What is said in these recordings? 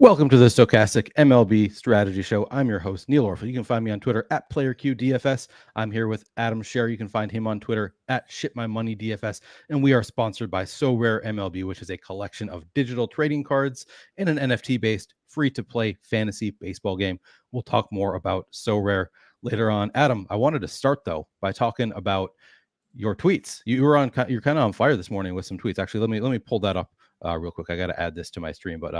Welcome to the Stokastic MLB Strategy Show. I'm your host, Neil Orfield. You can find me on Twitter at PlayerQDFS. I'm here with Adam Scherer. You can find him on Twitter at ShipMyMoneyDFS. And we are sponsored by SoRare MLB, which is a collection of digital trading cards and an NFT-based free-to-play fantasy baseball game. We'll talk more about SoRare later on. Adam, I wanted to start, though, by talking about your tweets. You're kind of on fire this morning with some tweets. Actually, let me pull that up real quick. I got to add this to my stream, but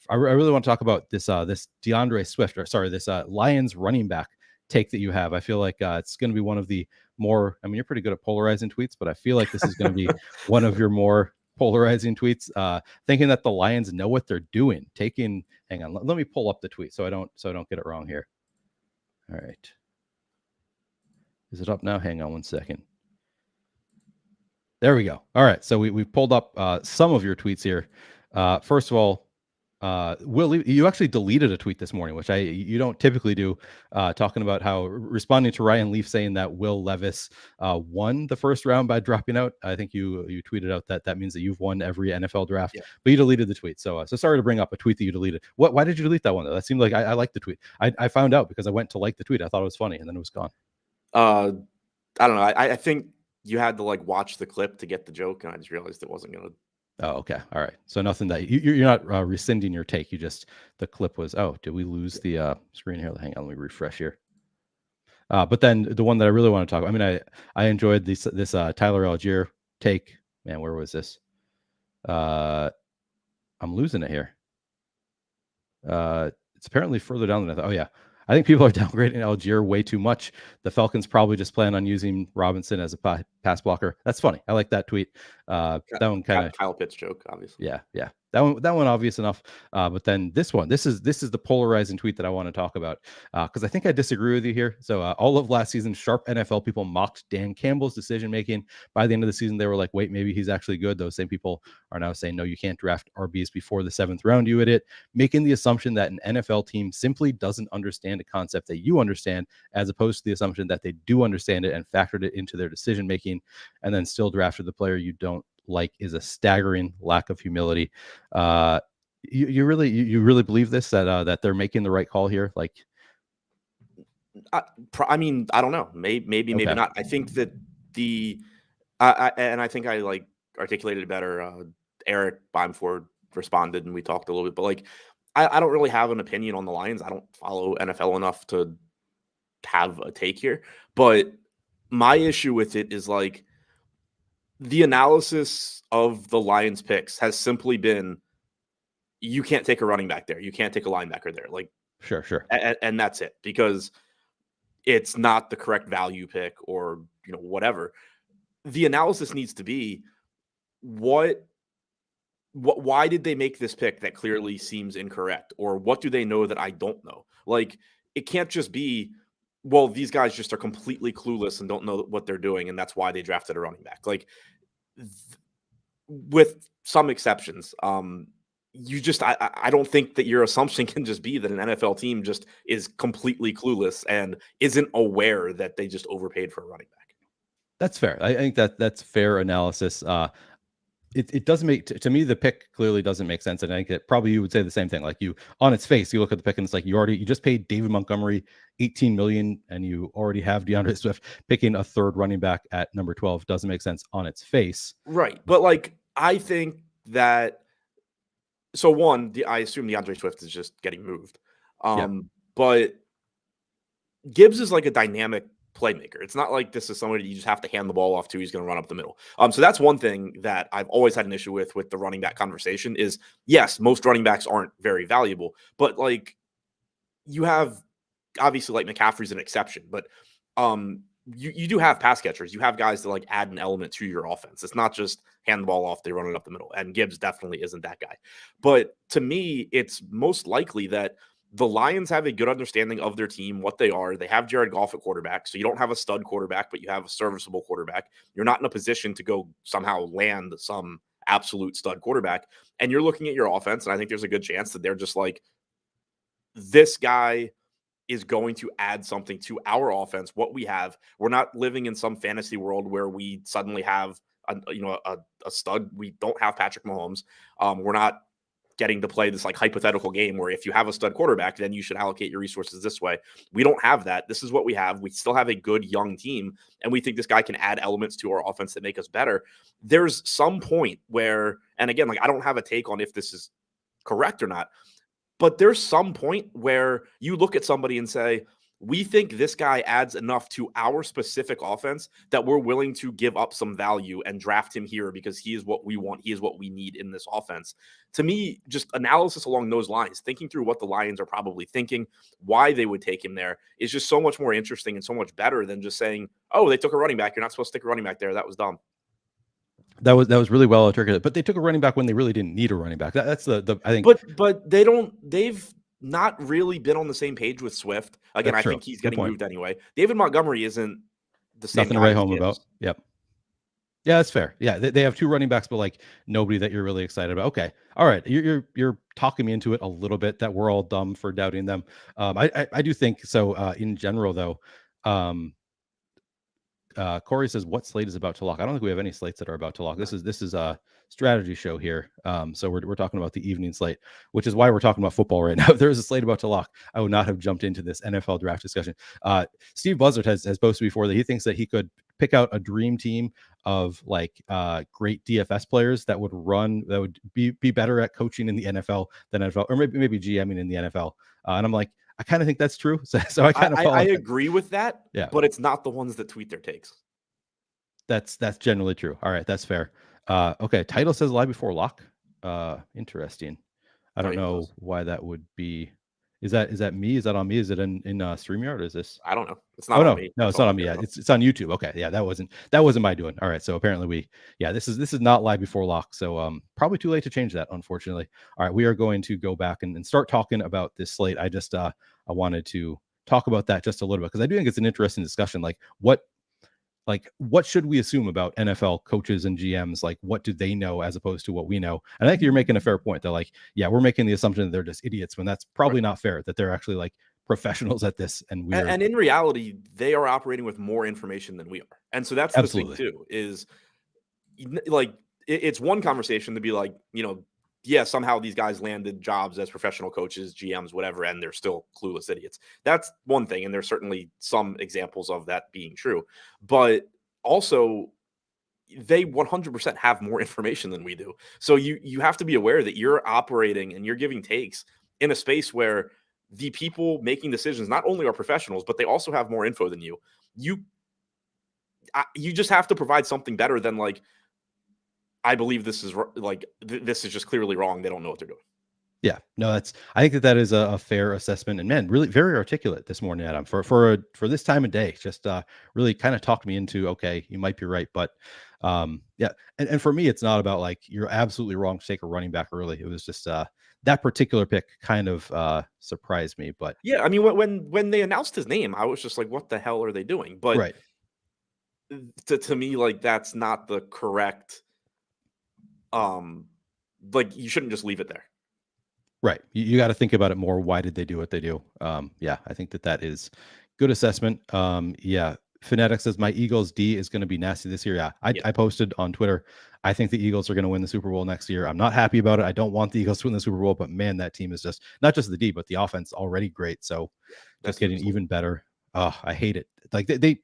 I really want to talk about this this DeAndre Swift, or sorry, this Lions running back take that you have. I feel like it's going to be one of the more. I mean, you're pretty good at polarizing tweets, but I feel like this is going to be one of your more polarizing tweets. Thinking that the Lions know what they're doing. Hang on, let me pull up the tweet so I don't get it wrong here. All right, is it up now? Hang on one second. There we go. All right. So we've pulled up some of your tweets here. First of all, Will, you actually deleted a tweet this morning, which you don't typically do, talking about how responding to Ryan Leaf saying that Will Levis won the first round by dropping out. I think you tweeted out that means that you've won every NFL draft, yeah. But you deleted the tweet. So sorry to bring up a tweet that you deleted. Why did you delete that one, though? That seemed like I liked the tweet. I found out because I went to like the tweet. I thought it was funny, and then it was gone. I don't know. I think you had to watch the clip to get the joke, and I just realized it wasn't gonna. Oh, okay, all right. So nothing that you're not rescinding your take. You just the clip was. Oh, did we lose the screen here? Hang on, let me refresh here. But then the one that I really want to talk about. I mean, I enjoyed this Tyler Algier take. Man, where was this? I'm losing it here. It's apparently further down than I thought. Oh yeah. I think people are downgrading Algier way too much. The Falcons probably just plan on using Robinson as a pass blocker. That's funny. I like that tweet. That one kind of Kyle Pitts joke, obviously. Yeah. That one obvious enough. But then this one, this is the polarizing tweet that I want to talk about because I think I disagree with you here. So all of last season, sharp NFL people mocked Dan Campbell's decision making. By the end of the season, they were like, "Wait, maybe he's actually good." Those same people are now saying, "No, you can't draft RBs before the 7th round, you idiot," making the assumption that an NFL team simply doesn't understand a concept that you understand, as opposed to the assumption that they do understand it and factored it into their decision making, and then still drafted the player you don't like is a staggering lack of humility. You really believe this, that they're making the right call here? Like, I mean, I don't know. Maybe not. I think that I think I articulated it better. Eric Bimeford responded and we talked a little bit, but I don't really have an opinion on the Lions. I don't follow NFL enough to have a take here, but my issue with it is the analysis of the Lions picks has simply been, you can't take a running back there. You can't take a linebacker there. Sure. And that's it, because it's not the correct value pick or, whatever. The analysis needs to be why did they make this pick that clearly seems incorrect? Or what do they know that I don't know? It can't just be, well, these guys just are completely clueless and don't know what they're doing, and that's why they drafted a running back. With some exceptions, I don't think that your assumption can just be that an NFL team just is completely clueless and isn't aware that they just overpaid for a running back. That's fair. I think that's fair analysis. It doesn't make, to me, the pick clearly doesn't make sense. And I think that probably you would say the same thing. On its face, you look at the pick and it's like, you just paid David Montgomery $18 million and you already have DeAndre Swift. Picking a third running back at number 12 doesn't make sense on its face. Right. But I think that, so one, I assume DeAndre Swift is just getting moved. But Gibbs is a dynamic playmaker. It's not like this is somebody you just have to hand the ball off to. He's going to run up the middle. So that's one thing that I've always had an issue with the running back conversation is, yes, most running backs aren't very valuable, but you have, obviously McCaffrey's an exception, but you do have pass catchers. You have guys that add an element to your offense. It's not just hand the ball off, they run it up the middle. And Gibbs definitely isn't that guy. But to me, it's most likely that the Lions have a good understanding of their team, what they are. They have Jared Goff at quarterback, so you don't have a stud quarterback, but you have a serviceable quarterback. You're not in a position to go somehow land some absolute stud quarterback. And you're looking at your offense, and I think there's a good chance that they're just this guy is going to add something to our offense, what we have. We're not living in some fantasy world where we suddenly have a stud. We don't have Patrick Mahomes. We're not getting to play this like hypothetical game where if you have a stud quarterback, then you should allocate your resources this way. We don't have that. This is what we have. We still have a good young team, and we think this guy can add elements to our offense that make us better. There's some point where, and again, like I don't have a take on if this is correct or not, but there's some point where you look at somebody and say, we think this guy adds enough to our specific offense that we're willing to give up some value and draft him here because he is what we want. He is what we need in this offense. To me, just analysis along those lines, thinking through what the Lions are probably thinking, why they would take him there is just so much more interesting and so much better than just saying, oh, they took a running back. You're not supposed to stick a running back there. That was dumb. That was really well articulated, but they took a running back when they really didn't need a running back. That's the I think. But they've not really been on the same page with Swift. Again, I think he's getting moved anyway. David Montgomery isn't the same. Nothing to write home about. Yep. Yeah, that's fair. Yeah, they have two running backs, but like nobody that you're really excited about. Okay, all right, you're talking me into it a little bit that we're all dumb for doubting them. I do think so. In general, though, Corey says what slate is about to lock. I don't think we have any slates that are about to lock. This is a strategy show here. So we're talking about the evening slate, which is why we're talking about football right now. If there was a slate about to lock, I would not have jumped into this NFL draft discussion. Steve Buzzard has posted before that he thinks that he could pick out a dream team of like great DFS players that would be better at coaching in the NFL than NFL, or maybe GMing in the NFL. And I'm like, I kind of think that's true. So I kind of I agree with that. Yeah, but it's not the ones that tweet their takes. That's generally true. All right, that's fair. Okay, title says live before lock. Interesting. I don't know why that would be. Is that me? Is that on me? Is it in StreamYard? Or is this? I don't know. It's not on me. No, it's not on me. Yeah, it's on YouTube. Okay, yeah, that wasn't my doing. All right, so apparently this is not live before lock. So probably too late to change that, unfortunately. All right, we are going to go back and start talking about this slate. I just I wanted to talk about that just a little bit because I do think it's an interesting discussion. Like what should we assume about NFL coaches and GMs? Like, what do they know as opposed to what we know? And I think you're making a fair point. They're like, yeah, we're making the assumption that they're just idiots when that's probably not fair, that they're actually like professionals at this. And in reality, they are operating with more information than we are. And so that's the thing too, is like, it's one conversation to be like, yeah, somehow these guys landed jobs as professional coaches, GMs, whatever, and they're still clueless idiots. That's one thing. And there's certainly some examples of that being true. But also, they 100% have more information than we do. So you have to be aware that you're operating and you're giving takes in a space where the people making decisions not only are professionals, but they also have more info than you. You just have to provide something better than like, I believe this is like, this is just clearly wrong. They don't know what they're doing. Yeah, no, I think that is a fair assessment, and man, really very articulate this morning, Adam, for this time of day. Just really kind of talked me into, okay, you might be right, but yeah, and for me, it's not about like you're absolutely wrong to take a running back early. It was just that particular pick kind of surprised me, but yeah, I mean, when they announced his name, I was just like, what the hell are they doing? But right. To me, like that's not the correct. Like you shouldn't just leave it there. Right. You got to think about it more. Why did they do what they do? Yeah, I think that is good assessment. Yeah. Phonetic says my Eagles D is going to be nasty this year. Yeah. I posted on Twitter. I think the Eagles are going to win the Super Bowl next year. I'm not happy about it. I don't want the Eagles to win the Super Bowl, but man, that team is just not just the D, but the offense already great. So that's getting even better. Oh, I hate it. Like they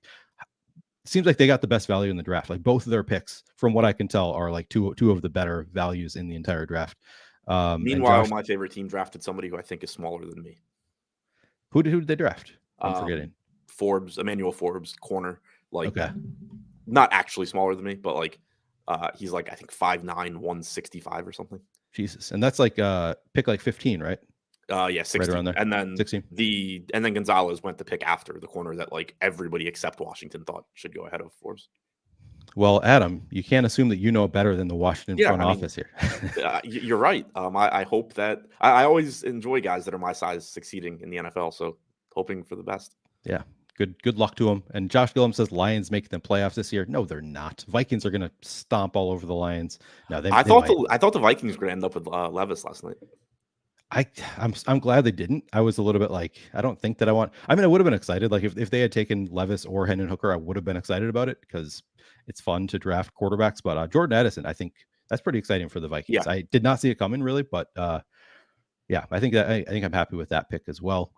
seems like they got the best value in the draft. Like both of their picks, from what I can tell, are like two of the better values in the entire draft. Meanwhile, my favorite team drafted somebody who I think is smaller than me. Who did they draft? I'm forgetting. Emmanuel Forbes, corner. Like, okay, not actually smaller than me, but like, he's like I think 5'9", 165 or something. Jesus, and that's like pick like 15, right? Yeah, 16. Right around there. And then 16. And then Gonzalez went to pick after the corner that like everybody except Washington thought should go ahead of Forbes. Well, Adam, you can't assume that you know better than the Washington front office here. You're right. I hope that I always enjoy guys that are my size succeeding in the NFL. So hoping for the best. Yeah. Good luck to them. And Josh Gillum says Lions make the playoffs this year. No, they're not. Vikings are going to stomp all over the Lions. No, I thought the Vikings were going to end up with Levis last night. I'm glad they didn't. I was a little bit like, I don't think that I would have been excited. Like if they had taken Levis or Hendon Hooker, I would have been excited about it because it's fun to draft quarterbacks. But Jordan Addison, I think that's pretty exciting for the Vikings. Yeah. I did not see it coming really, but yeah, I think I'm happy with that pick as well.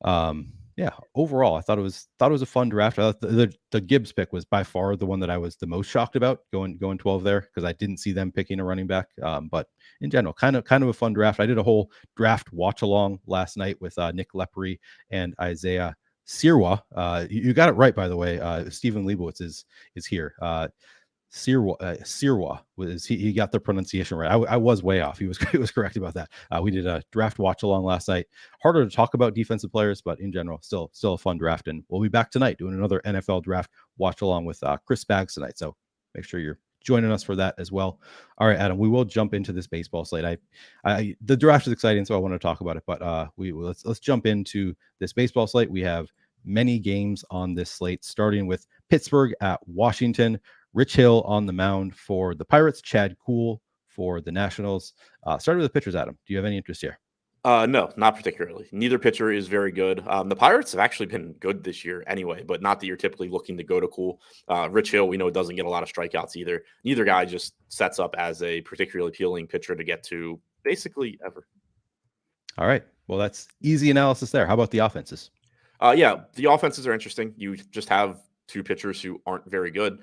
Yeah, overall, I thought it was a fun draft. I thought the Gibbs pick was by far the one that I was the most shocked about going 12 there, because I didn't see them picking a running back. But in general, kind of a fun draft. I did a whole draft watch along last night with Nick Lepre and Isaiah Sirwa. You got it right, by the way. Stephen Leibowitz is here. Sirwa was he got the pronunciation right. I was way off. He was correct about that. We did a draft watch along last night. Harder to talk about defensive players, but in general, still a fun draft. And we'll be back tonight doing another NFL draft watch along with Chris Baggs tonight. So make sure you're joining us for that as well. All right, Adam, we will jump into this baseball slate. The draft is exciting, so I want to talk about it. But let's jump into this baseball slate. We have many games on this slate, starting with Pittsburgh at Washington. Rich Hill on the mound for the Pirates, Chad Kuhl for the Nationals. Starting with the pitchers, Adam. Do you have any interest here? No, not particularly. Neither pitcher is very good. The Pirates have actually been good this year anyway, but not that you're typically looking to go to Kuhl. Rich Hill, we know, doesn't get a lot of strikeouts either. Neither guy just sets up as a particularly appealing pitcher to get to basically ever. All right. Well, that's easy analysis there. How about the offenses? Yeah, the offenses are interesting. You just have two pitchers who aren't very good.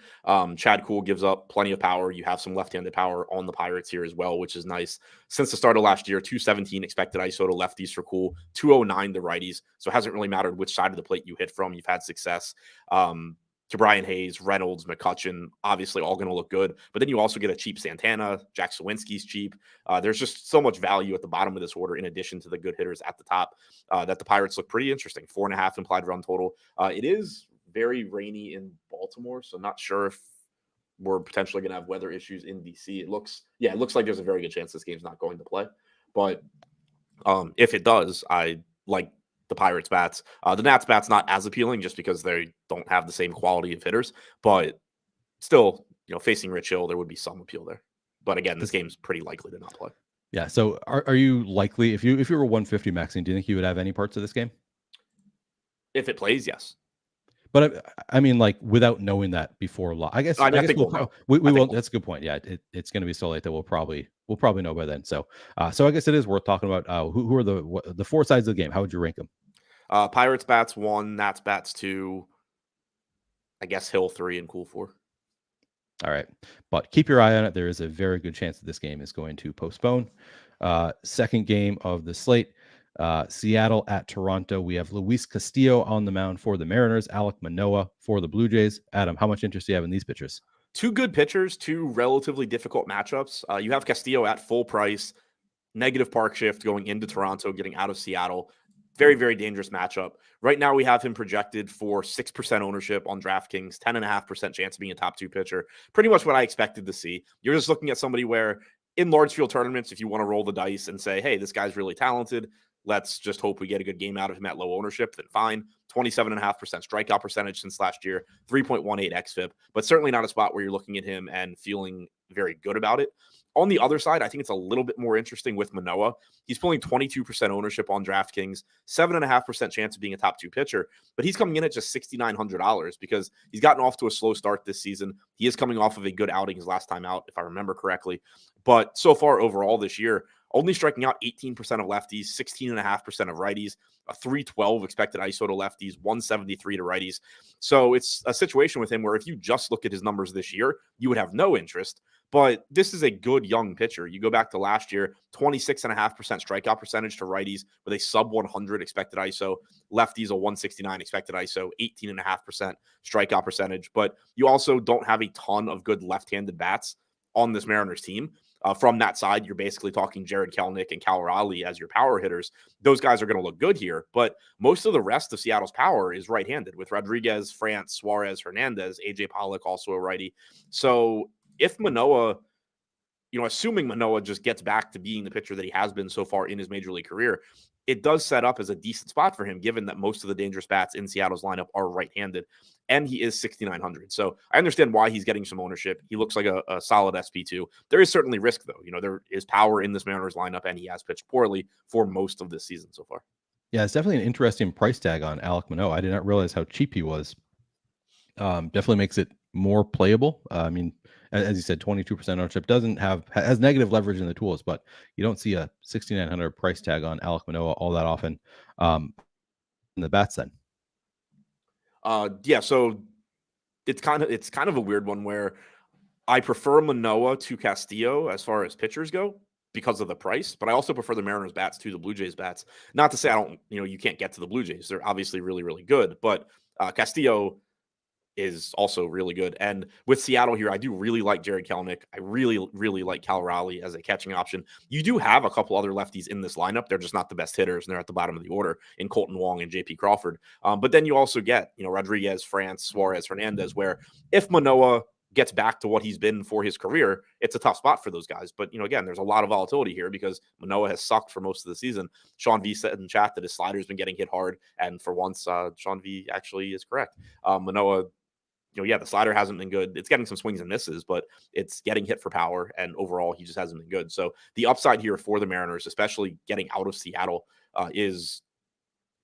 Chad Kuhl gives up plenty of power. You have some left-handed power on the Pirates here as well, which is nice. Since the start of last year, 217 expected ISO to lefties for Kuhl, 209 to righties. So it hasn't really mattered which side of the plate you hit from. You've had success. To Brian Hayes, Reynolds, McCutchen, obviously all going to look good. But then you also get a cheap Santana. Jack Sawinski's cheap. There's just so much value at the bottom of this order in addition to the good hitters at the top that the Pirates look pretty interesting. 4.5 implied run total. It is very rainy in Baltimore, so not sure if we're potentially going to have weather issues in DC. It looks like there's a very good chance this game's not going to play. But if it does, I like the Pirates bats. The Nats bats not as appealing just because they don't have the same quality of hitters, but still, facing Rich Hill, there would be some appeal there. But again, this game's pretty likely to not play. Yeah. So are you likely, if you were 150 maxing, do you think you would have any parts of this game? If it plays, yes. But I mean, like, without knowing that before, I guess we will. That's a good point. Yeah, it's going to be so late that we'll probably know by then. So I guess it is worth talking about. Who are the four sides of the game? How would you rank them? Pirates bats 1, Nats bats 2. I guess Hill 3 and Kuhl 4. All right, but keep your eye on it. There is a very good chance that this game is going to postpone. Second game of the slate. Seattle at Toronto. We have Luis Castillo on the mound for the Mariners, Alek Manoah for the Blue Jays. Adam, how much interest do you have in these pitchers? Two good pitchers, two relatively difficult matchups. You have Castillo at full price, negative park shift going into Toronto, getting out of Seattle. Very, very dangerous matchup. Right now, we have him projected for 6% ownership on DraftKings, 10.5% chance of being a top 2 pitcher. Pretty much what I expected to see. You're just looking at somebody where in large field tournaments, if you want to roll the dice and say, hey, this guy's really talented, let's just hope we get a good game out of him at low ownership, then fine. 27.5% strikeout percentage since last year, 3.18 xFIP, but certainly not a spot where you're looking at him and feeling very good about it. On the other side, I think it's a little bit more interesting with Manoah. He's pulling 22% ownership on DraftKings, 7.5% chance of being a top 2 pitcher, but he's coming in at just $6,900 because he's gotten off to a slow start this season. He is coming off of a good outing his last time out, if I remember correctly. But so far overall this year, only striking out 18% of lefties, 16.5% of righties, a 312 expected ISO to lefties, 173 to righties. So it's a situation with him where if you just look at his numbers this year, you would have no interest. But this is a good young pitcher. You go back to last year, 26.5% strikeout percentage to righties with a sub 100 expected ISO, lefties a 169 expected ISO, 18.5% strikeout percentage. But you also don't have a ton of good left-handed bats on this Mariners team. From that side, you're basically talking Jared Kelenic and Cal Raleigh as your power hitters. Those guys are going to look good here, but most of the rest of Seattle's power is right-handed with Rodriguez, France, Suarez, Hernandez, AJ Pollock, also a righty. So if Manoah, assuming Manoah just gets back to being the pitcher that he has been so far in his major league career, it does set up as a decent spot for him, given that most of the dangerous bats in Seattle's lineup are right-handed, and he is 6,900. So I understand why he's getting some ownership. He looks like a solid SP2. There is certainly risk, though. There is power in this Mariners lineup, and he has pitched poorly for most of this season so far. Yeah, it's definitely an interesting price tag on Alek Manoah. I did not realize how cheap he was. Definitely makes it more playable. I mean, as you said, 22% ownership has negative leverage in the tools, but you don't see a 6,900 price tag on Alek Manoah all that often. In the bats then. Yeah, so it's kind of a weird one where I prefer Manoah to Castillo as far as pitchers go because of the price, but I also prefer the Mariners bats to the Blue Jays bats. Not to say you can't get to the Blue Jays. They're obviously really, really good, but Castillo is also really good. And with Seattle here, I do really like Jared Kelenic. I really, really like Cal Raleigh as a catching option. You do have a couple other lefties in this lineup. They're just not the best hitters, and they're at the bottom of the order in Colton Wong and JP Crawford. But then you also get, Rodriguez, France, Suarez, Hernandez, where if Manoah gets back to what he's been for his career, it's a tough spot for those guys. But, again, there's a lot of volatility here because Manoah has sucked for most of the season. Sean V said in chat that his slider's been getting hit hard. And for once, Sean V actually is correct. Manoah, the slider hasn't been good. It's getting some swings and misses, but it's getting hit for power. And overall, he just hasn't been good. So the upside here for the Mariners, especially getting out of Seattle, is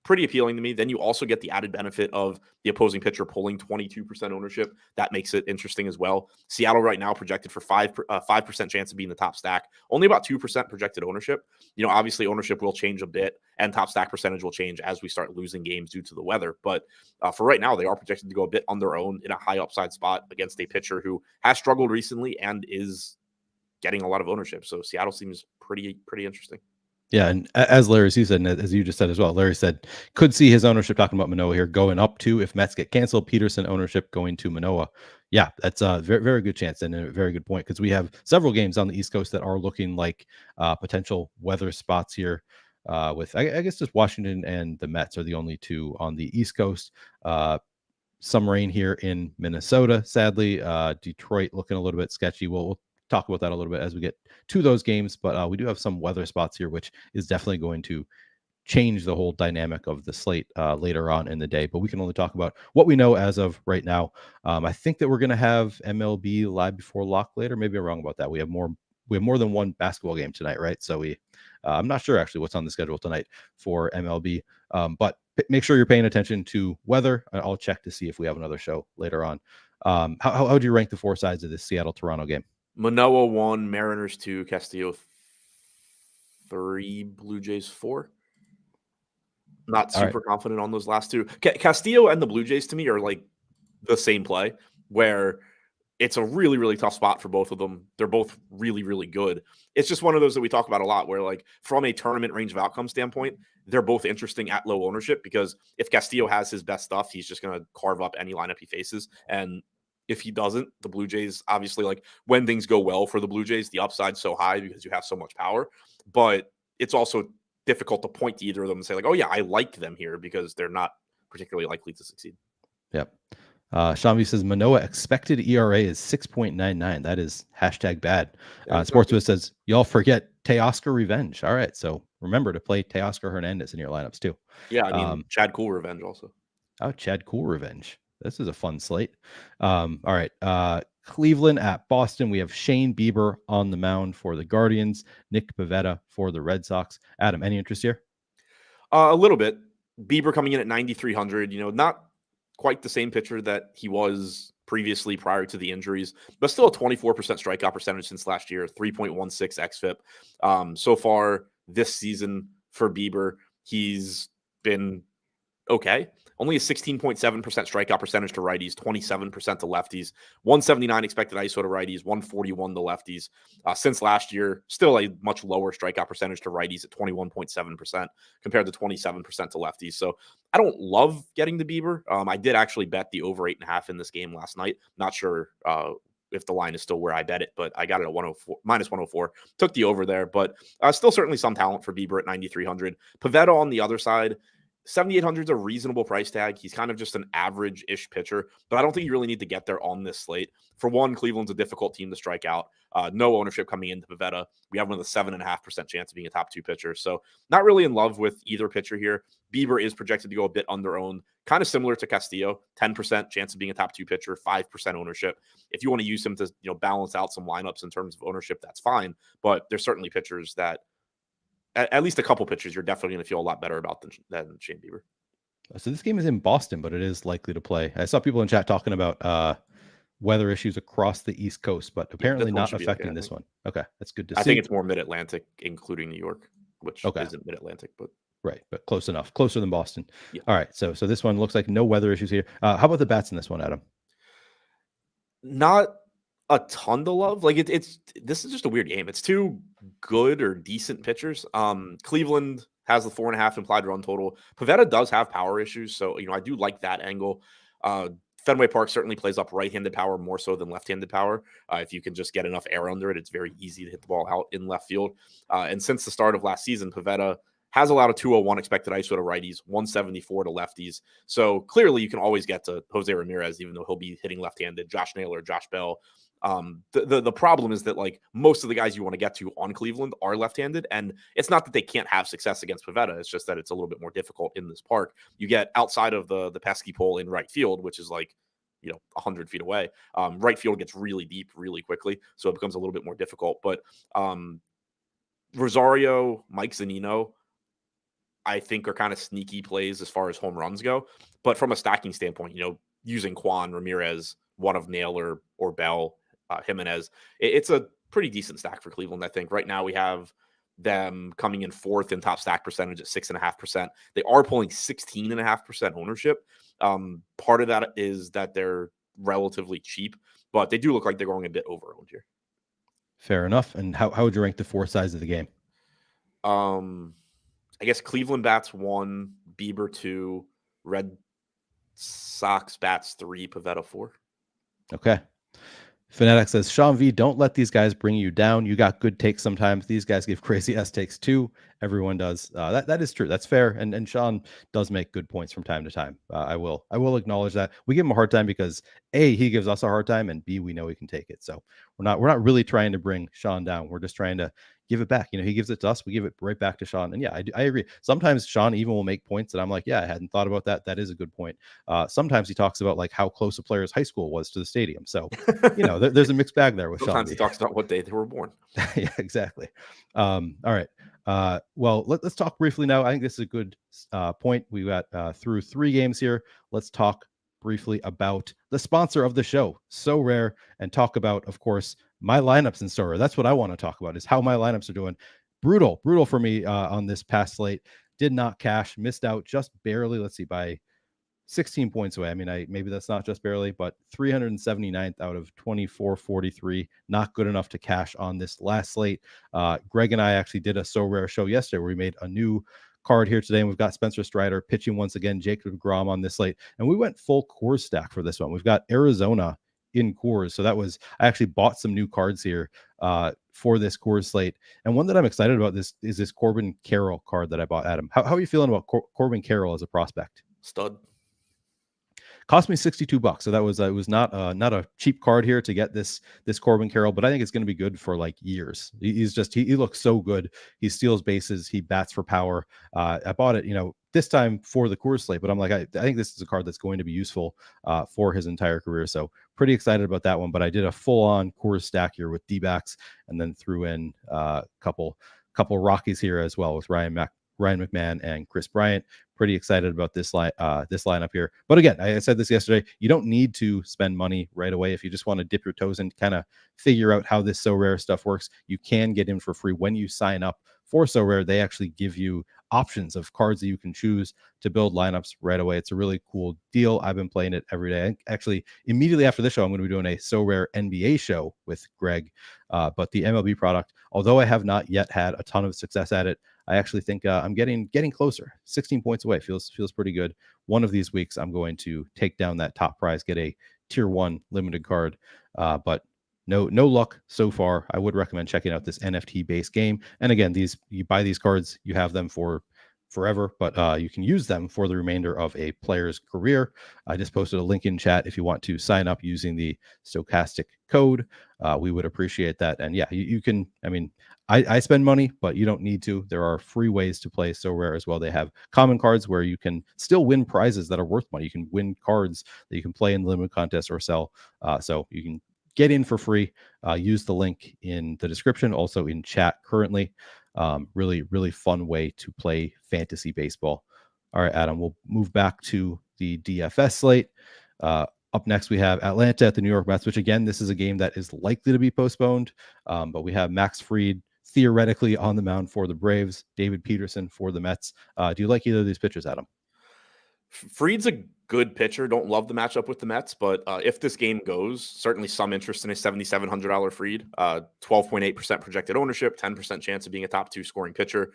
pretty appealing to me. Then you also get the added benefit of the opposing pitcher pulling 22% ownership. That makes it interesting as well. Seattle right now projected for 5% chance of being the top stack, only about 2% projected ownership. Obviously ownership will change a bit and top stack percentage will change as we start losing games due to the weather. But for right now, they are projected to go a bit on their own in a high upside spot against a pitcher who has struggled recently and is getting a lot of ownership. So Seattle seems pretty interesting. Yeah, and as Larry said, and as you just said as well, Larry said could see his ownership, talking about Manoah here, going up to, if Mets get canceled, Peterson ownership going to Manoah. Yeah, that's a very, very good chance and a very good point because we have several games on the East Coast that are looking like potential weather spots here. With I guess just Washington and the Mets are the only two on the East Coast. Some rain here in Minnesota, sadly. Detroit looking a little bit sketchy. We'll talk about that a little bit as we get to those games, but we do have some weather spots here, which is definitely going to change the whole dynamic of the slate later on in the day. But we can only talk about what we know as of right now. I think that we're going to have MLB live before lock later. Maybe I'm wrong about that. We have more than one basketball game tonight, right? So I'm not sure actually what's on the schedule tonight for MLB, but make sure you're paying attention to weather. I'll check to see if we have another show later on. How do you rank the four sides of this Seattle-Toronto game? Manoah 1, Mariners 2, Castillo 3, Blue Jays 4. Not super confident on those last two. Castillo and the Blue Jays to me are like the same play, where it's a really, really tough spot for both of them. They're both really, really good. It's just one of those that we talk about a lot where, like, from a tournament range of outcome standpoint, they're both interesting at low ownership because if Castillo has his best stuff, he's just going to carve up any lineup he faces. And if he doesn't, the Blue Jays, obviously, like, when things go well for the Blue Jays, the upside's so high because you have so much power. But it's also difficult to point to either of them and say, like, oh, yeah, I like them here because they're not particularly likely to succeed. Yep. Sean V says Manoah expected ERA is 6.99. That is #bad. Sportsbook says y'all forget Teoscar revenge. All right, so remember to play Teoscar Hernandez in your lineups too. Yeah, I mean Chad Cool revenge also. Oh, Chad Cool revenge. This is a fun slate. All right, Cleveland at Boston. We have Shane Bieber on the mound for the Guardians. Nick Pivetta for the Red Sox. Adam, any interest here? A little bit. Bieber coming in at 9,300. Not quite the same pitcher that he was previously prior to the injuries, but still a 24% strikeout percentage since last year, 3.16 xFIP. So far this season for Bieber, he's been okay. Only a 16.7% strikeout percentage to righties, 27% to lefties, 179 expected ISO to righties, 141 to lefties. Since last year, still a much lower strikeout percentage to righties at 21.7% compared to 27% to lefties. So I don't love getting the Bieber. I did actually bet the over 8.5 in this game last night. Not sure if the line is still where I bet it, but I got it at minus 104. Took the over there, but still certainly some talent for Bieber at 9,300. Pivetta on the other side, 7,800 is a reasonable price tag. He's kind of just an average-ish pitcher, but I don't think you really need to get there on this slate. For one, Cleveland's a difficult team to strike out. No ownership coming into Pivetta. We have one of the 7.5% chance of being a top two pitcher. So not really in love with either pitcher here. Bieber is projected to go a bit under-owned, kind of similar to Castillo, 10% chance of being a top two pitcher, 5% ownership. If you want to use him to balance out some lineups in terms of ownership, that's fine. But there's certainly pitchers that, at least a couple pitchers, you're definitely going to feel a lot better about than Shane Bieber. So this game is in Boston, but it is likely to play. I saw people in chat talking about weather issues across the East Coast, but apparently this one not should be affecting okay, this one. Okay, that's good to I see. think it's more mid-Atlantic, including New York, which Okay. isn't mid-Atlantic, but Right, but close enough, closer than Boston. yeah. All right, so this one looks like no weather issues here. How about the bats in this one, Adam? Not a ton to love. Like it's this is just a weird game. It's two good or decent pitchers. Cleveland has the 4.5 implied run total. Pivetta does have power issues, so I do like that angle. Fenway Park certainly plays up right-handed power more so than left-handed power. If you can just get enough air under it, it's very easy to hit the ball out in left field. And since the start of last season, Pivetta has allowed a 201 expected ISO to righties, 174 to lefties. So clearly you can always get to Jose Ramirez, even though he'll be hitting left-handed, Josh Naylor, Josh Bell. The problem is that like most of the guys you want to get to on Cleveland are left-handed, and it's not that they can't have success against Pivetta. It's just that it's a little bit more difficult in this park. You get outside of the pesky pole in right field, which is like 100 feet away. Right field gets really deep really quickly, so it becomes a little bit more difficult. But Rosario, Mike Zunino, I think are kind of sneaky plays as far as home runs go. But from a stacking standpoint, using Kwan, Ramirez, one of Naylor or Bell, Jimenez, it's a pretty decent stack for Cleveland. I think right now we have them coming in fourth in top stack percentage at 6.5%. They are pulling 16.5% ownership. Part of that is that they're relatively cheap, but they do look like they're going a bit over owned here. Fair enough. And how would you rank the four sides of the game? I guess Cleveland bats 1, Bieber 2, Red Sox bats 3, Pivetta 4. Okay. Fanatic says, Sean V, don't let these guys bring you down. You got good takes sometimes. These guys give crazy ass takes too. Everyone does. That is true. That's fair. And Sean does make good points from time to time. I will acknowledge that. We give him a hard time because A, he gives us a hard time, and B, we know he can take it. So we're not really trying to bring Sean down. We're just trying to give it back. He gives it to us. We give it right back to Sean. And yeah, I agree. Sometimes Sean even will make points that I'm like, yeah, I hadn't thought about that. That is a good point. Sometimes he talks about like how close a player's high school was to the stadium. So, there's a mixed bag there with Sometimes Sean. He talks about what day they were born. Yeah, exactly. All right. Well, let's talk briefly now. I think this is a good point. We got through 3 games here. Let's talk briefly about the sponsor of the show, SoRare, and talk about, of course, my lineups in SoRare. That's what I want to talk about, is how my lineups are doing. Brutal for me on this past slate. Did not cash, missed out just barely. Let's see, by 16 points away. I mean, maybe that's not just barely, but 379th out of 2443. Not good enough to cash on this last slate. Greg and I actually did a SoRare show yesterday where we made a new card here today, and we've got Spencer Strider pitching once again, Jacob DeGrom on this slate, and we went full Coors stack for this one. We've got Arizona in Coors, so I actually bought some new cards here for this Coors slate, and one that I'm excited about is this Corbin Carroll card that I bought. Adam, how are you feeling about Corbin Carroll as a prospect? Stud. Cost me $62, so that was it was not a cheap card here to get this Corbin Carroll, but I think it's going to be good for like years. He looks so good. He steals bases, he bats for power. I bought it, this time for the Coors slate, but I'm like, I think this is a card that's going to be useful for his entire career. So pretty excited about that one. But I did a full-on Coors stack here with D-backs, and then threw in a couple Rockies here as well with Ryan McMahon and Chris Bryant. Pretty excited about this lineup here. But again, I said this yesterday, you don't need to spend money right away. If you just want to dip your toes in, kind of figure out how this SoRare stuff works, you can get in for free when you sign up for SoRare. They actually give you options of cards that you can choose to build lineups right away. It's a really cool deal. I've been playing it every day. Actually, immediately after this show, I'm going to be doing a SoRare NBA show with Greg. But the MLB product, although I have not yet had a ton of success at it, I actually think I'm getting closer. 16 points away. Feels pretty good. One of these weeks, I'm going to take down that top prize, get a tier 1 limited card. But no luck so far. I would recommend checking out this NFT based game. And again, you buy these cards, you have them for forever, but you can use them for the remainder of a player's career. I just posted a link in chat if you want to sign up using the Stokastic code. We would appreciate that. And yeah, you can, I spend money, but you don't need to. There are free ways to play SoRare as well. They have common cards where you can still win prizes that are worth money. You can win cards that you can play in limited contests or sell. So you can get in for free. Use the link in the description, also in chat currently. Really fun way to play fantasy baseball. All right, Adam, we'll move back to the DFS slate. Up next, we have Atlanta at the New York Mets, which again, this is a game that is likely to be postponed. But we have Max Fried theoretically on the mound for the Braves, David Peterson for the Mets. Do you like either of these pitchers, Adam? Fried's a good pitcher. Don't love the matchup with the Mets, but if this game goes, certainly some interest in a $7,700 Fried. 12.8% projected ownership, 10% chance of being a top 2 scoring pitcher.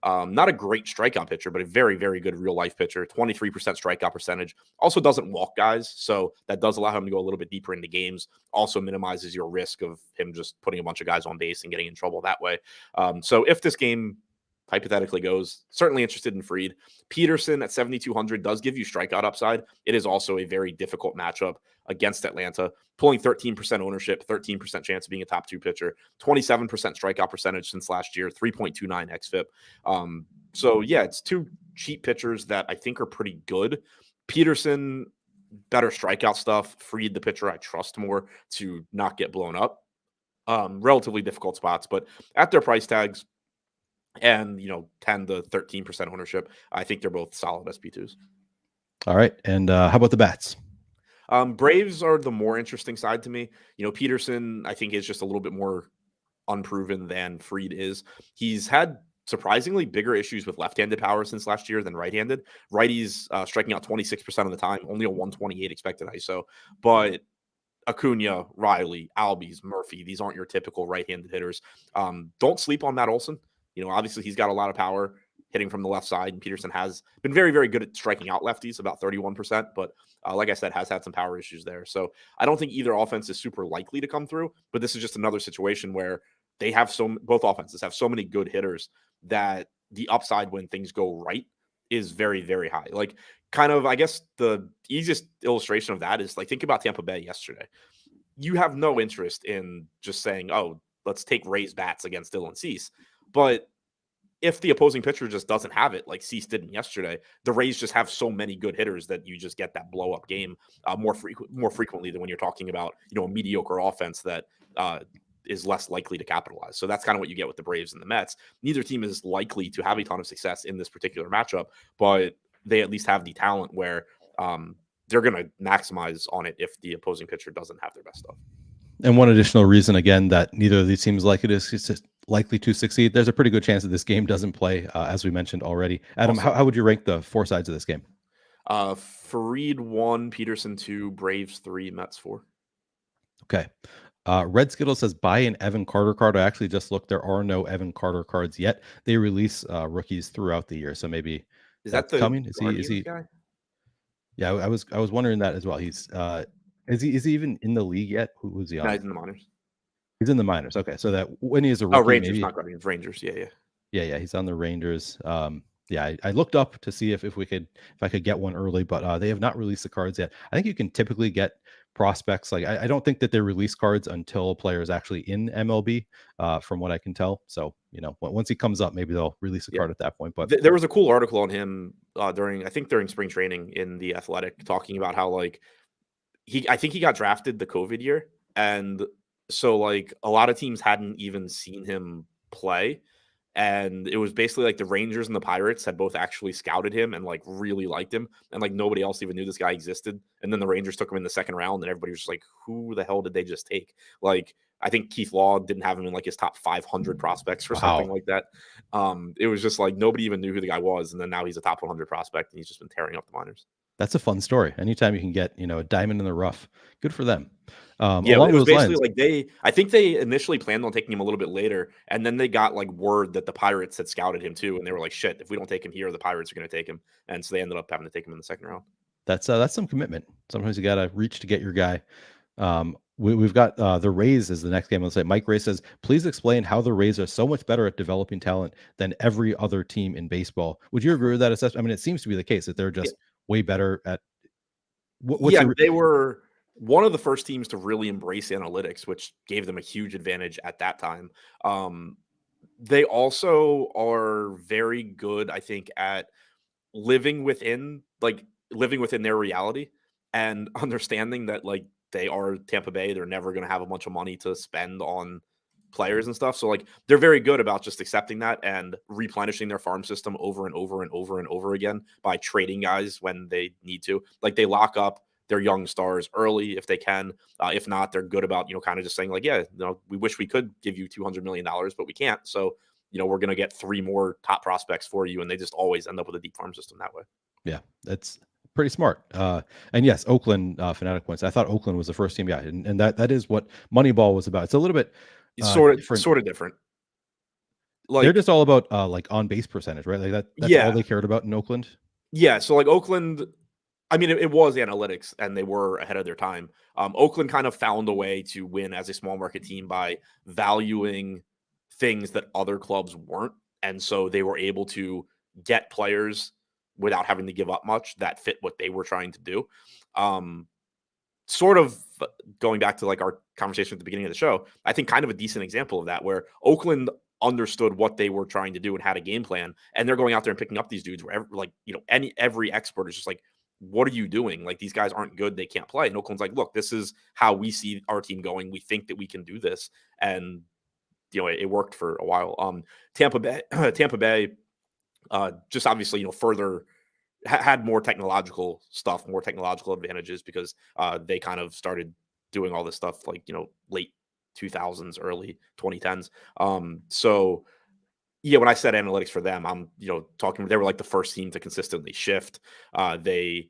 Not a great strikeout pitcher, but a very, very good real life pitcher. 23% strikeout percentage. Also doesn't walk guys, so that does allow him to go a little bit deeper into games. Also minimizes your risk of him just putting a bunch of guys on base and getting in trouble that way. So if this game hypothetically goes, certainly interested in Fried. Peterson at 7,200 does give you strikeout upside. It is also a very difficult matchup against Atlanta, pulling 13% ownership, 13% chance of being a top 2 pitcher, 27% strikeout percentage since last year, 3.29 xFIP. So yeah, it's 2 cheap pitchers that I think are pretty good. Peterson, better strikeout stuff. Fried, the pitcher I trust more to not get blown up. Relatively difficult spots, but at their price tags, and 10 to 13% ownership, I think they're both solid SP2s. All right, and how about the bats? Braves are the more interesting side to me. Peterson, I think, is just a little bit more unproven than Fried is. He's had surprisingly bigger issues with left-handed power since last year than right-handed. Righties striking out 26% of the time, only a 128 expected ISO. But Acuna, Riley, Albies, Murphy, these aren't your typical right-handed hitters. Don't sleep on Matt Olson. Obviously he's got a lot of power hitting from the left side, and Peterson has been very, very good at striking out lefties, about 31%, but like I said, has had some power issues there. So I don't think either offense is super likely to come through, but this is just another situation where they have both offenses have so many good hitters that the upside when things go right is very, very high. Like, kind of, I guess the easiest illustration of that is, like, think about Tampa Bay yesterday. You have no interest in just saying, oh, let's take Rays bats against Dylan Cease. But if the opposing pitcher just doesn't have it, like Cease didn't yesterday, the Rays just have so many good hitters that you just get that blow up game more frequently than when you're talking about a mediocre offense that is less likely to capitalize. So that's kind of what you get with the Braves and the Mets. Neither team is likely to have a ton of success in this particular matchup, but they at least have the talent where they're going to maximize on it if the opposing pitcher doesn't have their best stuff. And one additional reason, again, that neither of these teams likely to succeed. There's a pretty good chance that this game doesn't play, as we mentioned already. Adam, how would you rank the 4 sides of this game? Fried 1, Peterson 2, Braves 3, Mets 4. Okay. Red Skittle says buy an Evan Carter card. I actually just looked. There are no Evan Carter cards yet. They release rookies throughout the year, so maybe that's coming. Is he? Guy? Yeah, I was wondering that as well. He's is he even in the league yet? Who's he on? No, he's in the minors. He's in the minors. Okay, so that when he is a rookie, Rangers, maybe, not Guardians, Rangers. Yeah, he's on the Rangers. Yeah, I looked up to see if I could get one early, but they have not released the cards yet. I think you can typically get prospects. Like I don't think that they release cards until a player is actually in MLB, from what I can tell. So once he comes up, maybe they'll release a card at that point. But there was a cool article on him during spring training in The Athletic, talking about how, like, I think he got drafted the COVID year, and so, like, a lot of teams hadn't even seen him play. And it was basically like the Rangers and the Pirates had both actually scouted him and, like, really liked him. And, like, nobody else even knew this guy existed. And then the Rangers took him in the second round, and everybody was just like, who the hell did they just take? Like, I think Keith Law didn't have him in, like, his top 500 prospects or something like that. It was just like nobody even knew who the guy was. And then now he's a top 100 prospect, and he's just been tearing up the minors. That's a fun story. Anytime you can get, a diamond in the rough, good for them. It was basically like I think they initially planned on taking him a little bit later, and then they got, like, word that the Pirates had scouted him too, and they were like, shit, if we don't take him here, the Pirates are going to take him. And so they ended up having to take him in the second round. That's some commitment. Sometimes you got to reach to get your guy. We've got the Rays as the next game. Let's say Mike Ray says, please explain how the Rays are so much better at developing talent than every other team in baseball. Would you agree with that assessment? I mean, it seems to be the case that they're just way better at they were one of the first teams to really embrace analytics, which gave them a huge advantage at that time. They also are very good, I think, at living within their reality and understanding that, like, they are Tampa Bay. They're never going to have a bunch of money to spend on players and stuff. So like they're very good about just accepting that and replenishing their farm system over and over and over and over again by trading guys when they need to. Like they lock up their young stars early if they can. If not, they're good about, kind of just saying like, yeah, we wish we could give you $200 million, but we can't. So, we're going to get 3 more top prospects for you. And they just always end up with a deep farm system that way. Yeah, that's pretty smart. And yes, Oakland Fanatic points. I thought Oakland was the first team. Yeah. And that is what Moneyball was about. It's a little bit sort of different. Like they're just all about like on base percentage, right? Like that's all they cared about in Oakland. Yeah. So like Oakland, I mean, it was analytics and they were ahead of their time. Oakland kind of found a way to win as a small market team by valuing things that other clubs weren't. And so they were able to get players without having to give up much that fit what they were trying to do. Sort of going back to like our conversation at the beginning of the show, I think kind of a decent example of that where Oakland understood what they were trying to do and had a game plan. And they're going out there and picking up these dudes where every expert is just like, what are you doing? Like these guys aren't good. They can't play. And Oakland's like, look, this is how we see our team going. We think that we can do this. And, it worked for a while. Tampa Bay, just obviously, further had more technological stuff, more technological advantages because they kind of started doing all this stuff like, late 2000s, early 2010s. So yeah, when I said analytics for them, I'm, talking, they were like the first team to consistently shift. They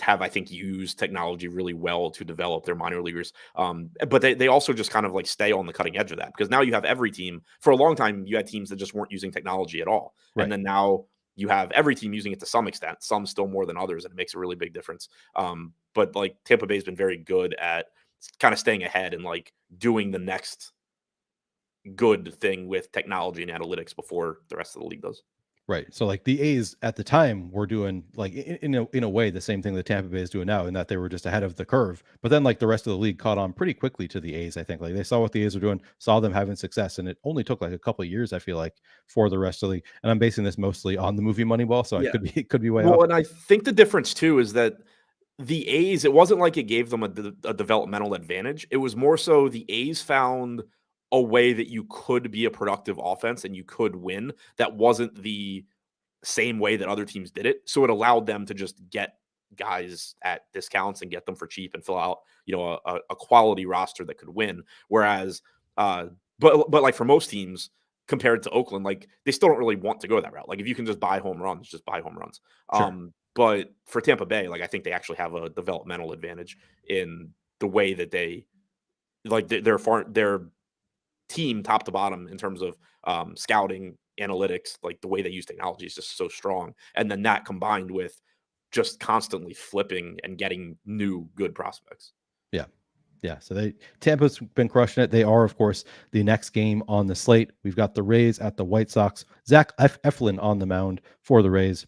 have, I think, used technology really well to develop their minor leaguers. But they also just kind of like stay on the cutting edge of that because now you have every team. For a long time, you had teams that just weren't using technology at all. Right. And then now you have every team using it to some extent, some still more than others, and it makes a really big difference. But like Tampa Bay has been very good at kind of staying ahead and like doing the next good thing with technology and analytics before the rest of the league does. Right. So like the A's at the time were doing like in a way the same thing that Tampa Bay is doing now in that they were just ahead of the curve. But then like the rest of the league caught on pretty quickly to the A's. I think like they saw what the A's were doing, saw them having success, and it only took like a couple of years, I feel like, for the rest of the league. And I'm basing this mostly on the movie Moneyball, so it could be way off. Well, and I think the difference too is that the A's, it wasn't like it gave them a developmental advantage. It was more so the A's found a way that you could be a productive offense and you could win. That wasn't the same way that other teams did it. So it allowed them to just get guys at discounts and get them for cheap and fill out, a quality roster that could win. Whereas, but like for most teams compared to Oakland, like they still don't really want to go that route. Like if you can just buy home runs, just buy home runs. Sure. But for Tampa Bay, like I think they actually have a developmental advantage in the way that they like their team top to bottom in terms of scouting, analytics, like the way they use technology is just so strong. And then that combined with just constantly flipping and getting new good prospects. Yeah. Yeah. So Tampa's been crushing it. They are, of course, the next game on the slate. We've got the Rays at the White Sox. Zach Eflin on the mound for the Rays.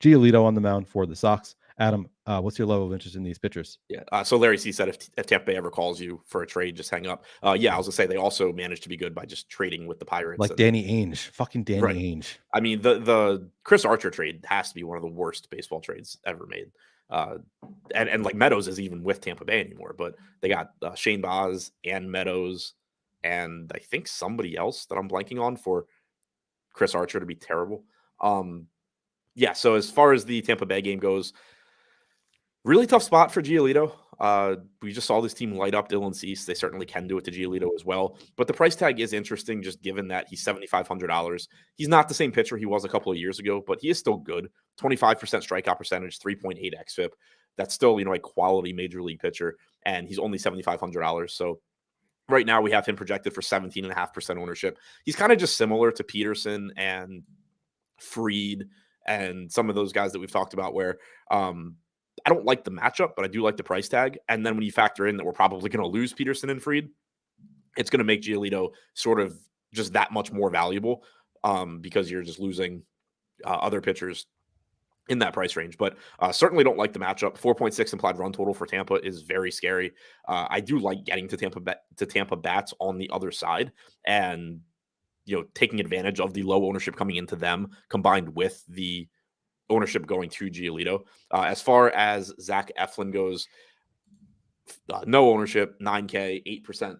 Giolito on the mound for the Sox. Adam, what's your level of interest in these pitchers? Yeah. So Larry C said if Tampa Bay ever calls you for a trade, just hang up. Yeah, I was gonna say they also managed to be good by just trading with the Pirates. Like Danny Ainge, fucking Danny Ainge. I mean, the Chris Archer trade has to be one of the worst baseball trades ever made. And like Meadows is even with Tampa Bay anymore, but they got Shane Baz and Meadows, and I think somebody else that I'm blanking on for Chris Archer to be terrible. Yeah. So as far as the Tampa Bay game goes, really tough spot for Giolito. We just saw this team light up Dylan Cease. They certainly can do it to Giolito as well. But the price tag is interesting just given that he's $7,500. He's not the same pitcher he was a couple of years ago, but he is still good. 25% strikeout percentage, 3.8 xFIP. That's still, a quality major league pitcher, and he's only $7,500. So right now we have him projected for 17.5% ownership. He's kind of just similar to Peterson and Fried and some of those guys that we've talked about where I don't like the matchup, but I do like the price tag. And then when you factor in that we're probably going to lose Peterson and Fried, it's going to make Giolito sort of just that much more valuable because you're just losing other pitchers in that price range. But certainly don't like the matchup. 4.6 implied run total for Tampa is very scary. I do like getting to Tampa bats on the other side and taking advantage of the low ownership coming into them combined with the ownership going to Giolito. As far as Zach Eflin goes, no ownership, 9K, 8%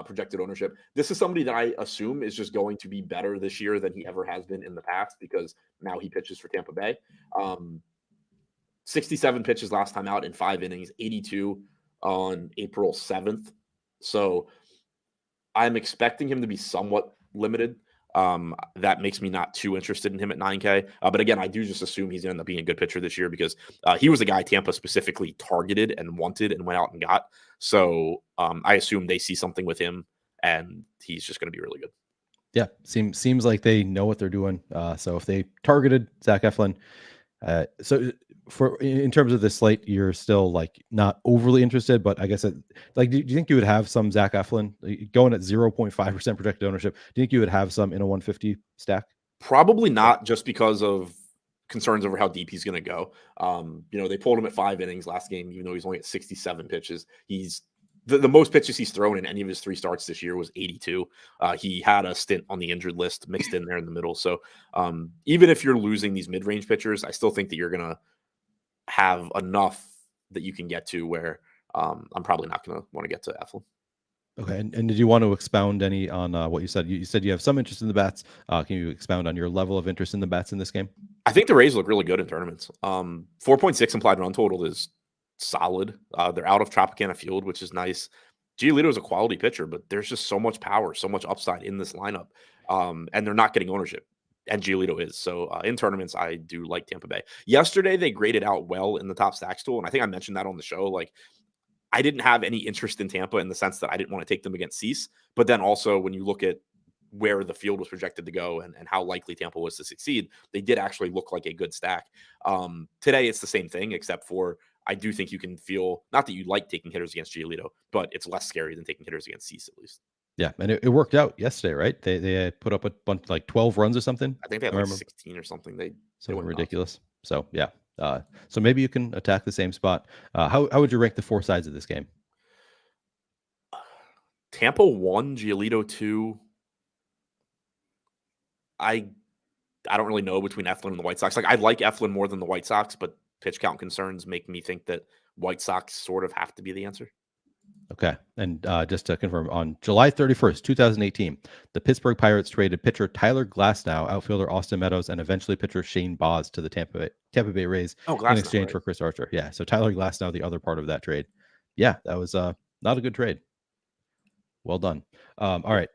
projected ownership. This is somebody that I assume is just going to be better this year than he ever has been in the past because now he pitches for Tampa Bay. 67 pitches last time out in 5 innings, 82 on April 7th. So I'm expecting him to be somewhat limited. That makes me not too interested in him at 9K. But again, I do just assume he's going to end up being a good pitcher this year because he was a guy Tampa specifically targeted and wanted and went out and got. So I assume they see something with him and he's just going to be really good. Yeah, seems like they know what they're doing. So if they targeted Zach Eflin, so for in terms of this slate, you're still like not overly interested, but I guess do you think you would have some Zach Eflin going at 0.5% projected ownership? Do you think you would have some in a 150 stack? Probably not, just because of concerns over how deep he's going to go. They pulled him at 5 innings last game, even though he's only at 67 pitches. He's the most pitches he's thrown in any of his 3 starts this year was 82. He had a stint on the injured list mixed in there in the middle. So even if you're losing these mid-range pitchers, I still think that you're going to have enough that you can get to where I'm probably not going to want to get to Eflin. Okay. And did you want to expound any on what you said? You said you have some interest in the bats. Can you expound on your level of interest in the bats in this game? I think the Rays look really good in tournaments. 4.6 implied run total is solid. They're out of Tropicana Field, which is nice. Giolito is a quality pitcher, but there's just so much power, so much upside in this lineup. And they're not getting ownership. And Giolito is. So in tournaments, I do like Tampa Bay. Yesterday, they graded out well in the top stacks tool. And I think I mentioned that on the show. Like, I didn't have any interest in Tampa in the sense that I didn't want to take them against Cease. But then also when you look at where the field was projected to go and how likely Tampa was to succeed, they did actually look like a good stack. Today, it's the same thing, except for I do think you can feel, not that you like taking hitters against Giolito, but it's less scary than taking hitters against Cease, at least. Yeah, and it worked out yesterday, right? They put up a bunch, like 12 runs or something. I think they had like 16 or something. They went ridiculous. So yeah, so maybe you can attack the same spot. How would you rank the 4 sides of this game? Tampa 1, Giolito 2. I don't really know between Eflin and the White Sox. Like, I like Eflin more than the White Sox, but pitch count concerns make me think that White Sox sort of have to be the answer. Okay. And just to confirm, on July 31st, 2018, the Pittsburgh Pirates traded pitcher Tyler Glasnow, outfielder Austin Meadows, and eventually pitcher Shane Baz to the Tampa Bay Rays in exchange for Chris Archer. Yeah. So Tyler Glasnow, the other part of that trade. Yeah, that was not a good trade. Well done. All right.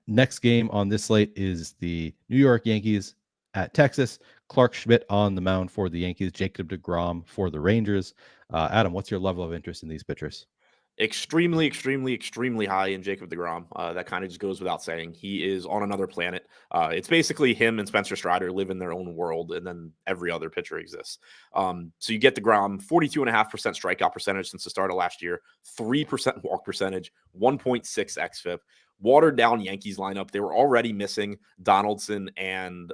Next game on this slate is the New York Yankees at Texas. Clark Schmidt on the mound for the Yankees, Jacob deGrom for the Rangers. Adam, what's your level of interest in these pitchers? Extremely, extremely, extremely high in Jacob deGrom. That kind of just goes without saying. He is on another planet. It's basically him and Spencer Strider live in their own world, and then every other pitcher exists. So you get deGrom, 42.5% strikeout percentage since the start of last year, 3% walk percentage, 1.6 xFIP. Watered down Yankees lineup. They were already missing Donaldson and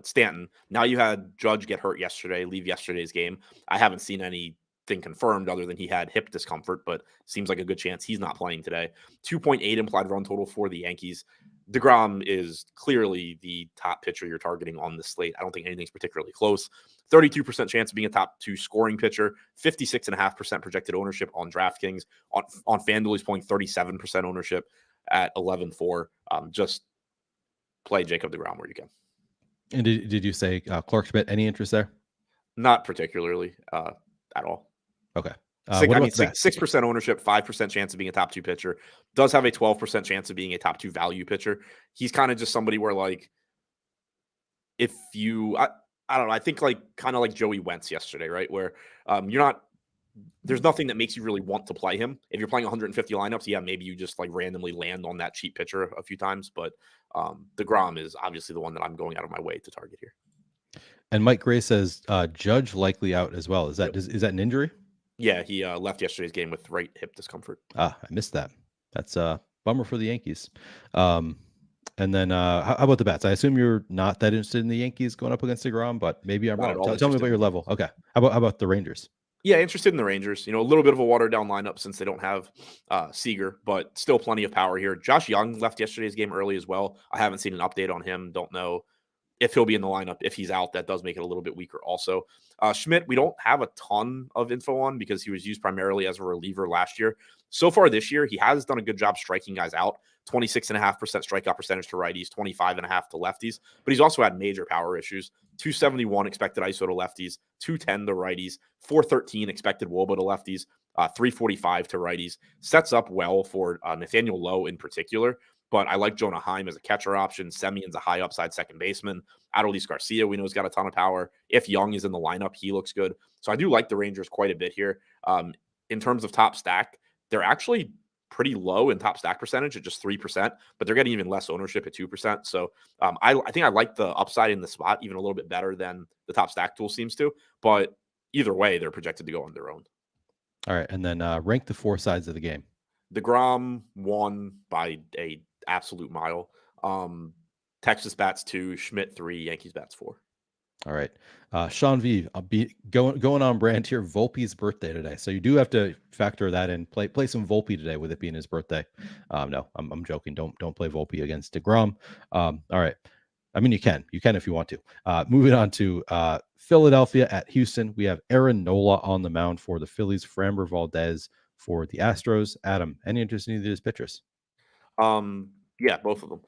Stanton. Now you had Judge get hurt yesterday, leave yesterday's game. I haven't seen anything confirmed other than he had hip discomfort, but seems like a good chance he's not playing today. 2.8 implied run total for the Yankees. deGrom is clearly the top pitcher you're targeting on this slate. I don't think anything's particularly close. 32% chance of being a top 2 scoring pitcher, 56.5% projected ownership on DraftKings. On FanDuel, he's pulling 37% ownership at 11.4. Just play Jacob deGrom where you can. And did you say Clark Schmidt? Any interest there? Not particularly at all. Okay. 6% ownership, 5% chance of being a top 2 pitcher. Does have a 12% chance of being a top 2 value pitcher. He's kind of just somebody where, like, if you, I don't know, I think like kind of like Joey Wentz yesterday, right? Where there's nothing that makes you really want to play him. If you're playing 150 lineups, yeah, maybe you just like randomly land on that cheap pitcher a few times. But deGrom is obviously the one that I'm going out of my way to target here. And Mike Gray says Judge likely out as well. Is that an injury? Yeah, he left yesterday's game with right hip discomfort. I missed that. That's a bummer for the Yankees. And then how about the bats? I assume you're not that interested in the Yankees going up against deGrom, but maybe I'm wrong. Tell me about your level. Okay. How about the Rangers? Yeah, interested in the Rangers. You know, a little bit of a watered down lineup since they don't have Seager, but still plenty of power here. Josh Young left yesterday's game early as well. I haven't seen an update on him. Don't know if he'll be in the lineup. If he's out, that does make it a little bit weaker also. Schmidt, we don't have a ton of info on because he was used primarily as a reliever last year. So far this year, he has done a good job striking guys out. 26.5% strikeout percentage to righties, 25.5% to lefties. But he's also had major power issues. 271 expected ISO to lefties, 210 to righties, 413 expected WOBA to lefties, 345 to righties. Sets up well for Nathaniel Lowe in particular. But I like Jonah Heim as a catcher option. Semion's a high upside second baseman. Adolis Garcia, we know, has got a ton of power. If Young is in the lineup, he looks good. So I do like the Rangers quite a bit here. In terms of top stack, they're actually pretty low in top stack percentage at just 3%, but they're getting even less ownership at 2%. So I think I like the upside in the spot even a little bit better than the top stack tool seems to. But either way, they're projected to go on their own. All right. And then rank the four sides of the game. DeGrom won by a absolute mile. Texas bats 2, Schmidt 3, Yankees bats 4. All right. Sean V, I'll be going on brand here. Volpe's birthday today. So you do have to factor that in. Play some Volpe today with it being his birthday. No, I'm joking. Don't play Volpe against DeGrom. All right. I mean, you can if you want to. Moving on to Philadelphia at Houston. We have Aaron Nola on the mound for the Phillies, Framber Valdez for the Astros. Adam, any interest in either of these pitchers? Yeah, both of them.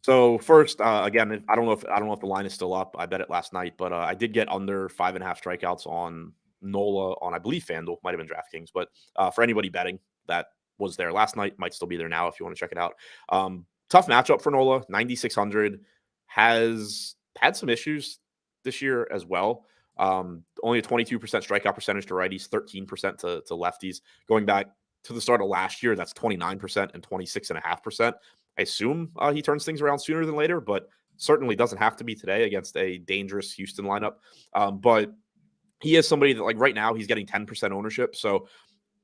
So first, again, I don't know if the line is still up. I bet it last night, but I did get under 5.5 strikeouts on Nola on, I believe, FanDuel, might have been DraftKings, but for anybody betting, that was there last night, might still be there now if you want to check it out. Tough matchup for Nola, 9,600, has had some issues this year as well. Only a 22% strikeout percentage to righties, 13% to lefties. Going back to the start of last year, that's 29% and 26.5%. I assume he turns things around sooner than later, but certainly doesn't have to be today against a dangerous Houston lineup. But he is somebody that, like, right now, he's getting 10% ownership. So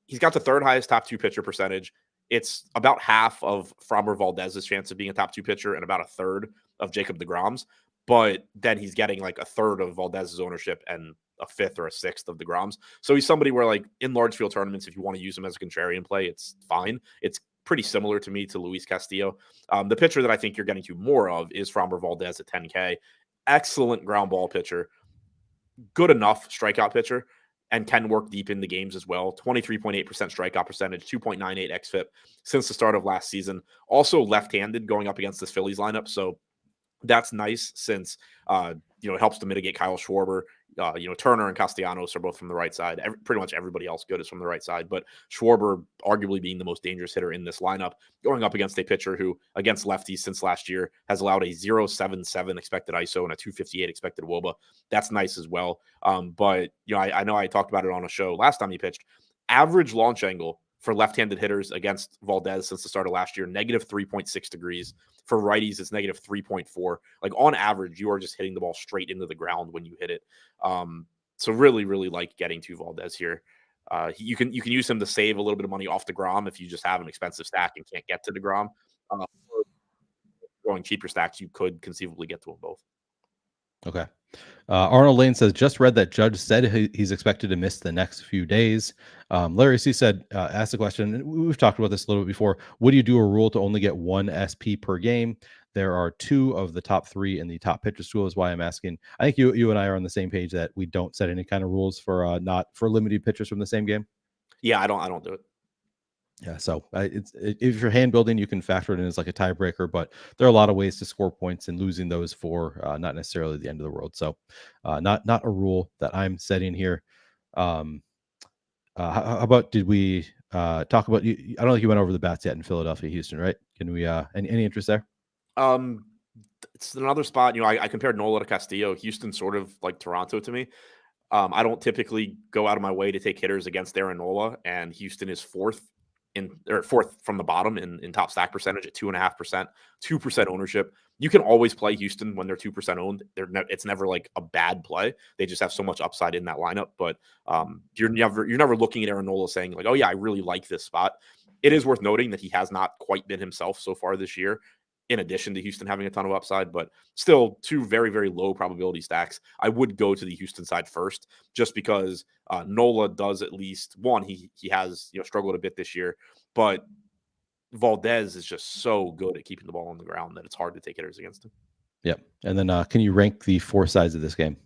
he's got the third highest top two pitcher percentage. It's about half of Framber Valdez's chance of being a top two pitcher and about a third of Jacob deGrom's. But then he's getting like a third of Valdez's ownership and a fifth or a sixth of deGrom's. So he's somebody where, like, in large field tournaments, if you want to use him as a contrarian play, it's fine. It's pretty similar to me to Luis Castillo. The pitcher that I think you're getting to more of is Framber Valdez at 10K. Excellent ground ball pitcher, good enough strikeout pitcher, and can work deep in the games as well. 23.8% strikeout percentage, 2.98 xFIP since the start of last season. Also left-handed going up against this Phillies lineup. So that's nice since, it helps to mitigate Kyle Schwarber. Turner and Castellanos are both from the right side. Pretty much everybody else good is from the right side, but Schwarber arguably being the most dangerous hitter in this lineup, going up against a pitcher who, against lefties since last year, has allowed a 0.77 expected ISO and a 258 expected WOBA. That's nice as well. But I know I talked about it on a show last time he pitched. Average launch angle for left-handed hitters against Valdez since the start of last year, negative 3.6 degrees. For righties, it's negative 3.4. Like, on average, you are just hitting the ball straight into the ground when you hit it. So really, really like getting to Valdez here. You can use him to save a little bit of money off DeGrom if you just have an expensive stack and can't get to DeGrom. Going cheaper stacks, you could conceivably get to them both. Okay. Arnold Lane says, just read that Judge said he's expected to miss the next few days. Larry C said, asked the question, and we've talked about this a little bit before. Would you do a rule to only get one SP per game? There are two of the top three in the top pitchers tool is why I'm asking. I think you and I are on the same page that we don't set any kind of rules for not for limited pitchers from the same game. Yeah, I don't do it. Yeah, so if you're hand building, you can factor it in as like a tiebreaker, but there are a lot of ways to score points, and losing those for not necessarily the end of the world. So not a rule that I'm setting here. How about, did we talk about, I don't think you went over the bats yet in Philadelphia, Houston, right? Can we any interest there? It's another spot. I compared Nola to Castillo. Houston sort of like Toronto to me. I don't typically go out of my way to take hitters against Aaron Nola, and Houston is fourth from the bottom in top stack percentage at 2.5%, 2% ownership. You can always play Houston when they're 2% owned. It's never like a bad play. They just have so much upside in that lineup. But you're never looking at Aaron Nola saying like, oh yeah, I really like this spot. It is worth noting that he has not quite been himself so far this year, in addition to Houston having a ton of upside, but still two very, very low probability stacks. I would go to the Houston side first, just because Nola does at least one. He has struggled a bit this year, but Valdez is just so good at keeping the ball on the ground that it's hard to take hitters against him. Yep. And then can you rank the four sides of this game?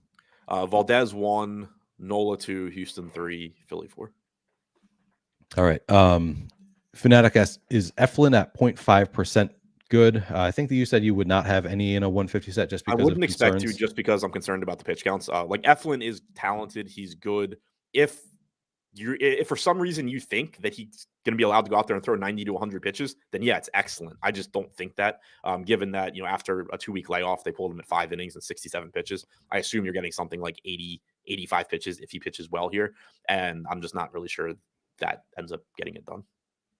Valdez 1, Nola 2, Houston 3, Philly 4. All right. Fanatic asks, is Eflin at 0.5% good? I think that you said you would not have any in a 150 set just I because wouldn't of expect concerns. to, just because I'm concerned about the pitch counts. Like Eflin is talented, he's good. If for some reason you think that he's going to be allowed to go out there and throw 90 to 100 pitches, then yeah, it's excellent. I just don't think that. Given that, after a 2-week layoff, they pulled him at 5 innings and 67 pitches. I assume you're getting something like 80, 85 pitches if he pitches well here, and I'm just not really sure that ends up getting it done.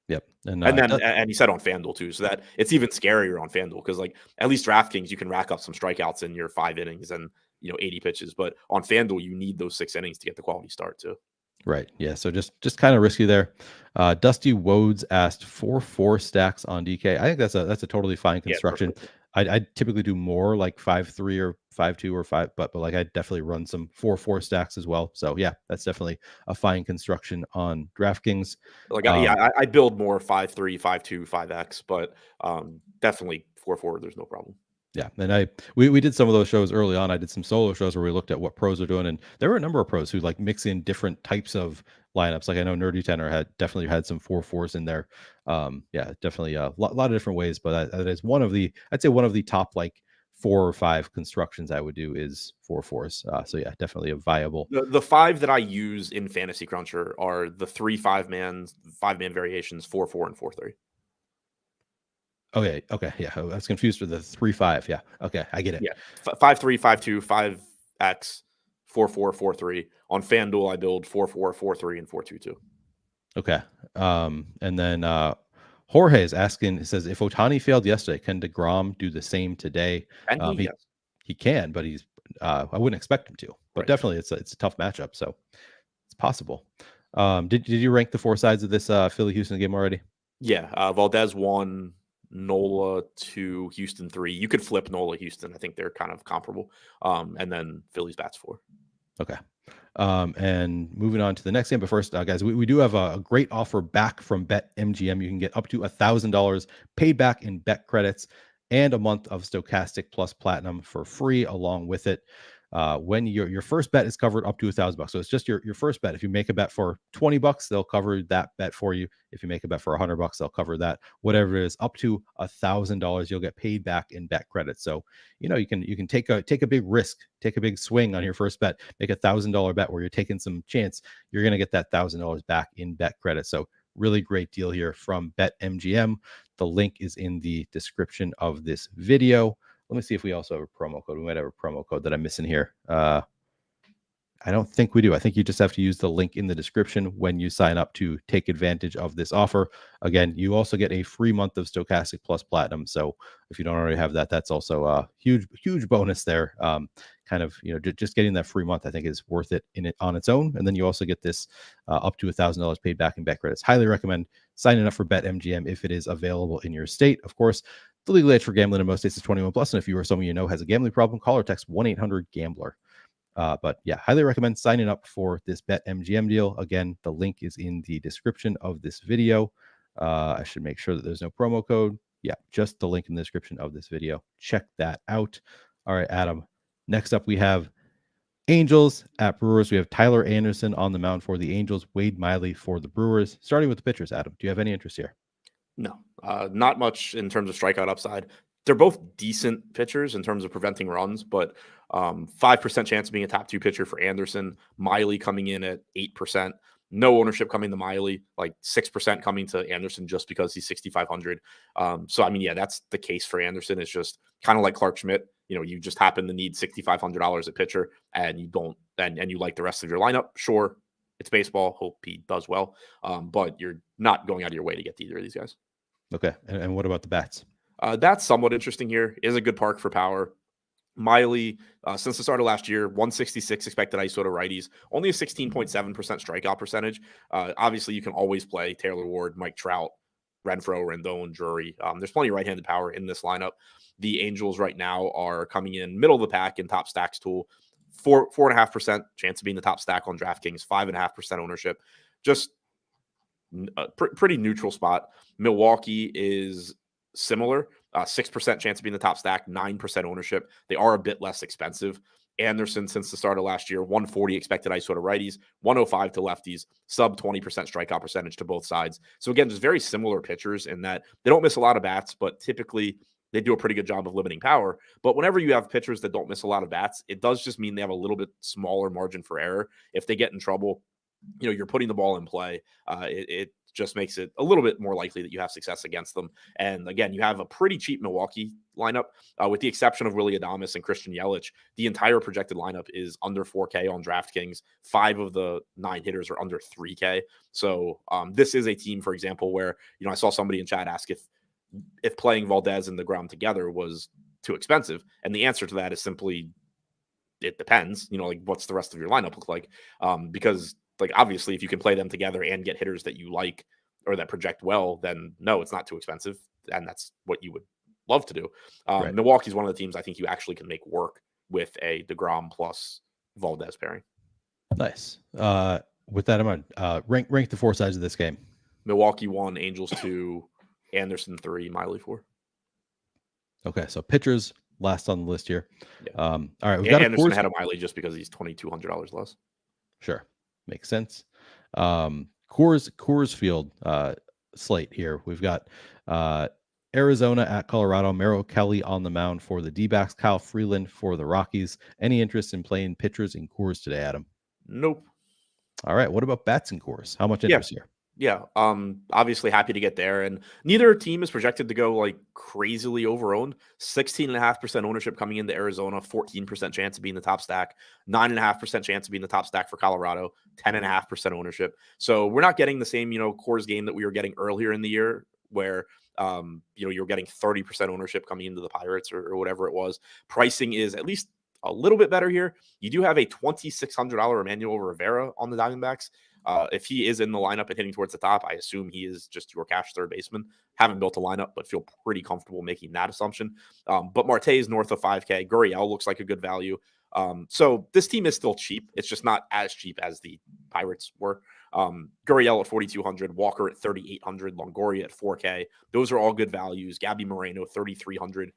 Yep. And then and he said on FanDuel too, so that it's even scarier on FanDuel, because like at least DraftKings you can rack up some strikeouts in your 5 innings and 80 pitches, but on FanDuel you need those 6 innings to get the quality start too. Right. Yeah. So just kind of risky there. Dusty Wodes asked 4-4 stacks on DK. I think that's a totally fine construction. Yeah, I typically do more like 5-3 or 5-2 or 5, but like I definitely run some 4-4 stacks as well. So yeah, that's definitely a fine construction on DraftKings. Like I build more 5-3, 5-2, 5x, but definitely 4-4. There's no problem. Yeah, and we did some of those shows early on. I did some solo shows where we looked at what pros are doing, and there were a number of pros who like mix in different types of lineups. Like I know Nerdy Tenor definitely had some 4-4s in there. Yeah, definitely a lot of different ways, but that is I'd say one of the top like 4 or 5 constructions I would do is 4-4s. So yeah, definitely a viable. The 5 that I use in Fantasy Cruncher are the 3 5-man variations, 4-4 and 4-3. Okay, yeah, I was confused with the 3-5. Yeah, okay, I get it. Yeah, 5-3, 5-2, 5x, 4-4, 4-3. On FanDuel, I build 4-4, 4-3, and 4-2-2. Okay, and then Jorge is asking. It says, if Ohtani failed yesterday, can DeGrom do the same today? And he can, but he's I wouldn't expect him to. But definitely, it's a tough matchup, so it's possible. Did you rank the 4 sides of this Philly Houston game already? Yeah, Valdez 1, Nola 2, Houston 3. You could flip Nola Houston. I think they're kind of comparable. And then Phillies bats 4. Okay. And moving on to the next game. But first, guys, we do have a great offer back from BetMGM. You can get up to $1,000 paid back in bet credits and a month of Stokastic Plus Platinum for free along with it. When your first bet is covered up to $1,000. So it's just your first bet. If you make a bet for $20, they'll cover that bet for you. If you make a bet for $100, they'll cover that. Whatever it is, up to $1,000, you'll get paid back in bet credits. So you can take a big risk, take a big swing on your first bet, make $1,000 bet where you're taking some chance. You're gonna get that $1,000 back in bet credits. So really great deal here from BetMGM. The link is in the description of this video. Let me see if we also have a promo code. We might have a promo code that I'm missing here. I don't think we do. I think you just have to use the link in the description when you sign up to take advantage of this offer. Again, you also get a free month of Stokastic Plus Platinum. So if you don't already have that, that's also a huge bonus there. Kind of, just getting that free month, I think, is worth it on its own. And then you also get this up to $1,000 paid back in bet credits. Highly recommend signing up for BetMGM if it is available in your state. Of course, the legal age for gambling in most states is 21 plus. And if you or someone you know has a gambling problem, call or text 1-800-GAMBLER. But yeah, highly recommend signing up for this BetMGM deal. Again, the link is in the description of this video. I should make sure that there's no promo code. Yeah, just the link in the description of this video. Check that out. All right, Adam. Next up, we have Angels at Brewers. We have Tyler Anderson on the mound for the Angels, Wade Miley for the Brewers. Starting with the pitchers, Adam, do you have any interest here? No, not much in terms of strikeout upside. They're both decent pitchers in terms of preventing runs, but 5% chance of being a top 2 pitcher for Anderson. Miley coming in at 8%. No ownership coming to Miley, like 6% coming to Anderson just because he's 6,500. So, I mean, yeah, that's the case for Anderson. It's just kind of like Clark Schmidt. You just happen to need $6,500 at pitcher and you don't, and you like the rest of your lineup. Sure, it's baseball. Hope he does well. But you're not going out of your way to get to either of these guys. Okay. And what about the bats? That's somewhat interesting here. Is a good park for power. Miley, since the start of last year, 166 expected ISO to righties, only a 16.7% strikeout percentage. Obviously, you can always play Taylor Ward, Mike Trout, Renfroe, Rendon, Drury. There's plenty of right-handed power in this lineup. The Angels right now are coming in middle of the pack in top stacks tool. 4.5% chance of being the top stack on DraftKings, 5.5% ownership. Just a pretty neutral spot. Milwaukee is similar. 6% chance of being the top stack, 9% ownership. They are a bit less expensive. Anderson, since the start of last year, 140 expected ISO to righties, 105 to lefties, sub 20% strikeout percentage to both sides. So again, just very similar pitchers in that they don't miss a lot of bats, but typically they do a pretty good job of limiting power. But whenever you have pitchers that don't miss a lot of bats, it does just mean they have a little bit smaller margin for error. If they get in trouble, you're putting the ball in play. It just makes it a little bit more likely that you have success against them. And again, you have a pretty cheap Milwaukee lineup, with the exception of Willy Adames and Christian Yelich. The entire projected lineup is under 4K on DraftKings. 5 of the 9 hitters are under 3K. So this is a team, for example, where I saw somebody in chat ask if playing Valdez and DeGrom together was too expensive, and the answer to that is simply it depends. Like what's the rest of your lineup look like? Because like obviously if you can play them together and get hitters that you like or that project well, then no, it's not too expensive, and that's what you would love to do. Right. Milwaukee's one of the teams I think you actually can make work with a DeGrom plus Valdez pairing. Nice. With that in mind, rank the 4 sides of this game. Milwaukee 1, Angels 2, Anderson 3, Miley 4. Okay, so pitchers last on the list here. Yeah. All right, we've got Anderson ahead of Miley just because he's $2,200 less. Sure, makes sense. Coors Field slate here. We've got Arizona at Colorado. Merrill Kelly on the mound for the D-backs. Kyle Freeland for the Rockies. Any interest in playing pitchers in Coors today, Adam? Nope. All right. What about bats in Coors? How much interest here? Yeah. Obviously happy to get there. And neither team is projected to go like crazily overowned. 16.5% ownership coming into Arizona, 14% chance of being the top stack, 9.5% chance of being the top stack for Colorado, 10.5% ownership. So we're not getting the same, Coors game that we were getting earlier in the year where, you're getting 30% ownership coming into the Pirates or whatever it was. Pricing is at least a little bit better here. You do have a $2,600 Emmanuel Rivera on the Diamondbacks. If he is in the lineup and hitting towards the top, I assume he is just your cash third baseman. Haven't built a lineup, but feel pretty comfortable making that assumption. But Marte is north of 5K. Gurriel looks like a good value. So this team is still cheap. It's just not as cheap as the Pirates were. Gurriel at 4,200, Walker at 3,800, Longoria at 4K. Those are all good values. Gabby Moreno, 3,300.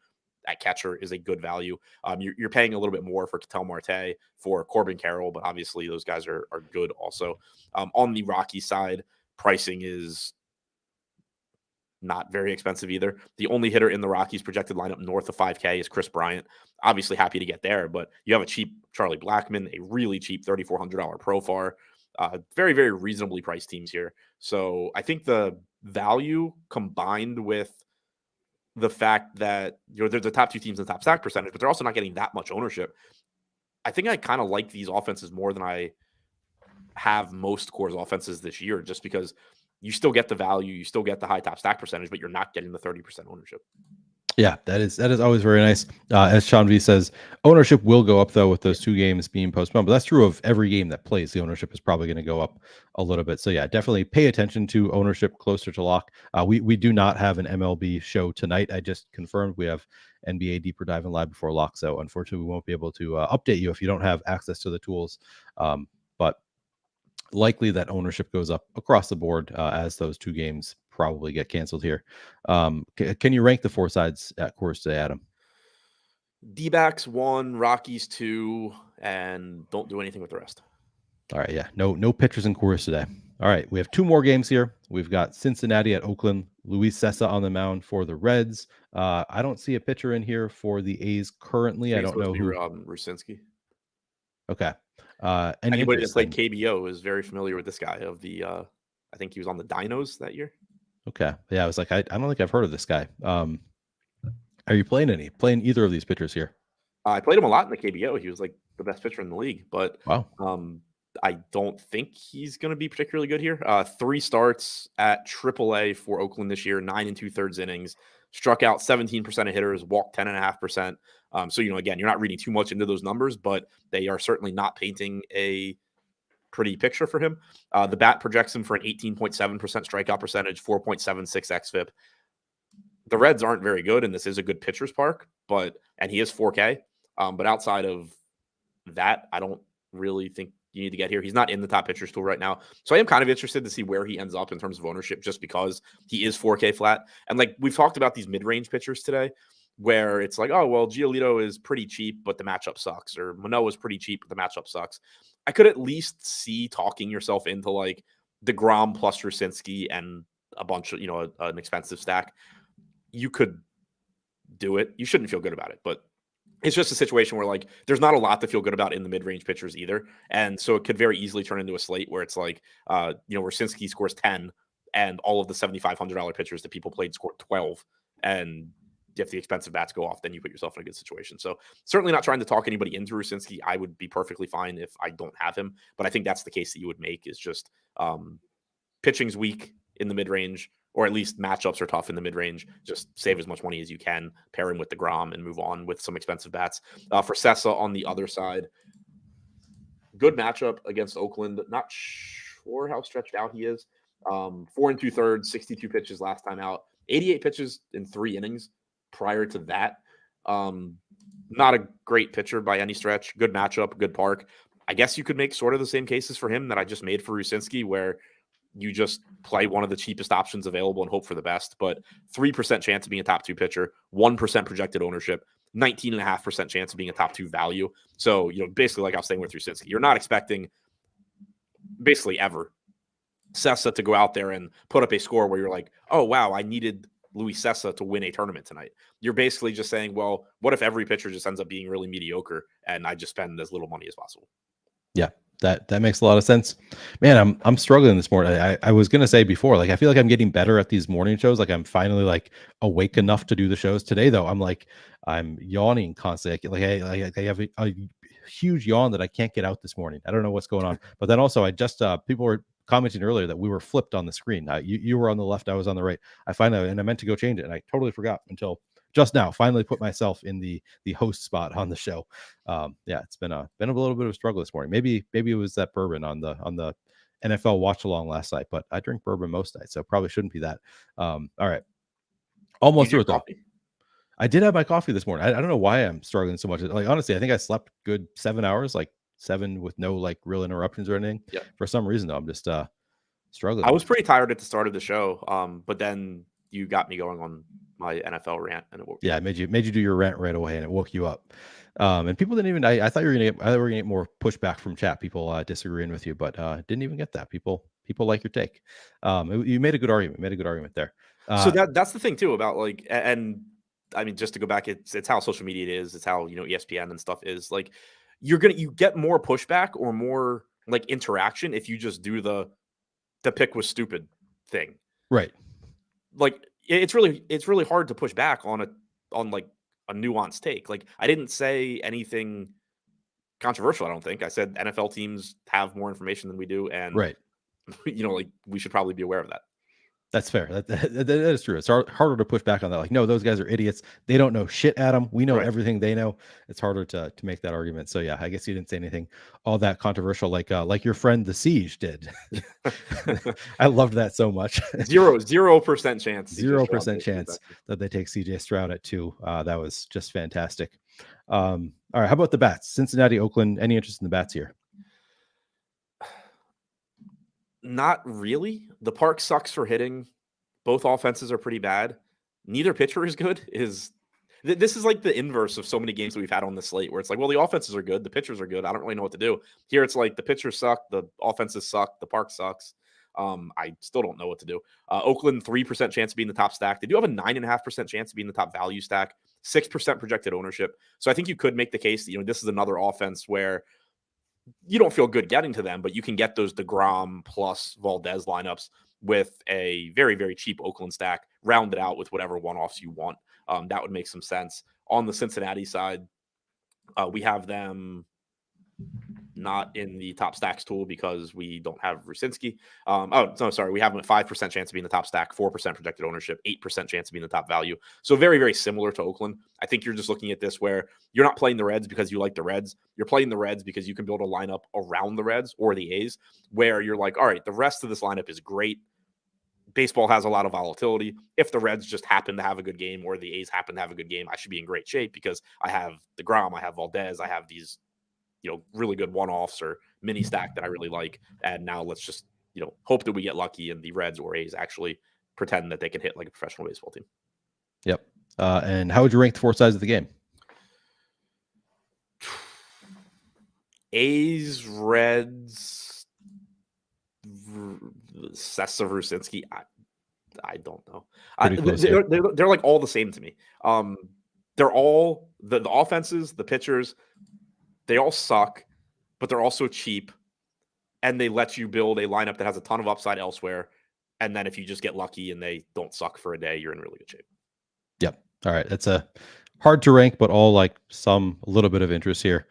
At catcher is a good value. You're paying a little bit more for Ketel Marte, for Corbin Carroll, but obviously those guys are good also. On the Rocky side, pricing is not very expensive either. The only hitter in the Rockies projected lineup north of 5K is Chris Bryant. Obviously happy to get there, but you have a cheap Charlie Blackmon, a really cheap $3,400 Profar. Very, very reasonably priced teams here. So I think the value combined with the fact that they're the top 2 teams in the top stack percentage, but they're also not getting that much ownership. I think I kind of like these offenses more than I have most Coors offenses this year, just because you still get the value, you still get the high top stack percentage, but you're not getting the 30% ownership. Yeah, that is always very nice. As Sean V says, ownership will go up though with those 2 games being postponed, but that's true of every game that plays. The ownership is probably going to go up a little bit. So yeah, definitely pay attention to ownership closer to lock. We do not have an MLB show tonight. I just confirmed we have NBA Deeper Dive and Live Before Lock. So unfortunately, we won't be able to update you if you don't have access to the tools. But likely that ownership goes up across the board as those 2 games probably get canceled here. Can you rank the 4 sides at Coors today, Adam? D-backs 1, Rockies 2, and don't do anything with the rest. All right, yeah, no pitchers in Coors today. All right, we have 2 more games here. We've got Cincinnati at Oakland. Luis Sessa on the mound for the Reds. I don't see a pitcher in here for the A's currently. I don't know who. Rucinski. Okay. Anybody that played KBO is very familiar with this guy. I think he was on the Dinos that year. Okay. Yeah, I was like, I don't think I've heard of this guy. Are you playing either of these pitchers here? I played him a lot in the KBO. He was like the best pitcher in the league, but wow. I don't think he's going to be particularly good here. 3 starts at AAA for Oakland this year, 9 2/3 innings, struck out 17% of hitters, walked 10.5%. So, again, you're not reading too much into those numbers, but they are certainly not painting a pretty picture for him. The bat projects him for an 18.7% strikeout percentage, 4.76 xFIP. The Reds aren't very good, and this is a good pitcher's park, and he is 4K. But outside of that, I don't really think you need to get here. He's not in the top pitchers tool right now. So I am kind of interested to see where he ends up in terms of ownership, just because he is 4K flat. And like we've talked about these mid-range pitchers today, where it's like, oh, well, Giolito is pretty cheap, but the matchup sucks. Or Manoah is pretty cheap, but the matchup sucks. I could at least see talking yourself into like DeGrom plus Rucinski and a bunch of, an expensive stack. You could do it. You shouldn't feel good about it, but it's just a situation where like there's not a lot to feel good about in the mid-range pitchers either. And so it could very easily turn into a slate where it's like, Rucinski scores 10 and all of the $7,500 pitchers that people played scored 12. And if the expensive bats go off, then you put yourself in a good situation. So certainly not trying to talk anybody into Rucinski. I would be perfectly fine if I don't have him, but I think that's the case that you would make, is just pitching's weak in the mid-range, or at least matchups are tough in the mid-range. Just save as much money as you can, pair him with DeGrom, and move on with some expensive bats. For Sessa on the other side, good matchup against Oakland. Not sure how stretched out he is. 4 2/3, 62 pitches last time out, 88 pitches in 3 innings prior to that. Not a great pitcher by any stretch. Good matchup, good park. I guess you could make sort of the same cases for him that I just made for Rucinski, where you just play one of the cheapest options available and hope for the best. But 3% chance of being a top 2 pitcher, 1% projected ownership, 19.5% chance of being a top 2 value. So, basically like I was saying with Rucinski, you're not expecting basically ever Sessa to go out there and put up a score where you're like, oh, wow, I needed Luis Sessa to win a tournament tonight. You're basically just saying, well, what if every pitcher just ends up being really mediocre and I just spend as little money as possible? Yeah, that makes a lot of sense. Man, I'm struggling this morning. I was gonna say before, like I feel like I'm getting better at these morning shows. Like I'm finally like awake enough to do the shows. Today though, I'm yawning constantly. I have a huge yawn that I can't get out this morning. I don't know what's going on. But then also I just people were commenting earlier that we were flipped on the screen. You were on the left, I was on the right. I meant to go change it, and I totally forgot until just now. Finally put myself in the host spot on the show. It's been a little bit of a struggle this morning. Maybe it was that bourbon on the NFL watch along last night, but I drink bourbon most nights, so probably shouldn't be that. All right, almost through it though. I did have my coffee this morning. I don't know why I'm struggling so much. Like honestly, I think I slept good 7 hours, like 7 with no like real interruptions or anything. Yep. For some reason though, I'm just struggling. I was pretty tired at the start of the show, but then you got me going on my NFL rant, and it woke I made you do your rant right away, and it woke you up. And people didn't even. I thought you were gonna get more pushback from chat. People disagreeing with you, but didn't even get that. People like your take. You made a good argument there. So that's the thing too about like, and I mean, just to go back, it's how social media is. It's how ESPN and stuff is. Like, you get more pushback or more like interaction if you just do the pick was stupid thing, right? Like it's really hard to push back on like a nuanced take. Like I didn't say anything controversial. I don't think I said NFL teams have more information than we do, and right. Like we should probably be aware of that. That's fair. That is true. It's harder to push back on that. Like, no, those guys are idiots. They don't know shit, Adam. We know everything they know. It's harder to make that argument. So yeah, I guess you didn't say anything all that controversial like your friend the Siege did. I loved that so much. 0% chance. 0% chance that they take CJ Stroud at 2. That was just fantastic. All right, how about the bats? Cincinnati, Oakland. Any interest in the bats here? Not really. The park sucks for hitting. Both offenses are pretty bad. Neither pitcher is good. This is like the inverse of so many games that we've had on the slate, where it's like, well, the offenses are good, the pitchers are good. I don't really know what to do. Here it's like the pitchers suck, the offenses suck, the park sucks. I still don't know what to do. Oakland, 3% chance of being the top stack. They do have a 9.5% chance of being the top value stack, 6% projected ownership. So I think you could make the case that, this is another offense where you don't feel good getting to them, but you can get those DeGrom plus Valdez lineups with a very, very cheap Oakland stack, round it out with whatever one-offs you want. That would make some sense. On the Cincinnati side, we have them not in the top stacks tool because we don't have Rucinski. We have them at 5% chance of being the top stack, 4% projected ownership, 8% chance of being the top value. So very, very similar to Oakland. I think you're just looking at this where you're not playing the Reds because you like the Reds. You're playing the Reds because you can build a lineup around the Reds or the A's where you're like, all right, the rest of this lineup is great. Baseball has a lot of volatility. If the Reds just happen to have a good game or the A's happen to have a good game, I should be in great shape because I have DeGrom, I have Valdez, I have these really good one-offs or mini stack that I really like. And now let's just, hope that we get lucky and the Reds or A's actually pretend that they can hit like a professional baseball team. Yep. And how would you rank the four sides of the game? A's, Reds, Sessa Rusinski. I don't know. They're like all the same to me. They're all the offenses, the pitchers, they all suck, but they're also cheap, and they let you build a lineup that has a ton of upside elsewhere. And then if you just get lucky and they don't suck for a day, you're in really good shape. Yep. All right. That's a hard to rank, but all like a little bit of interest here.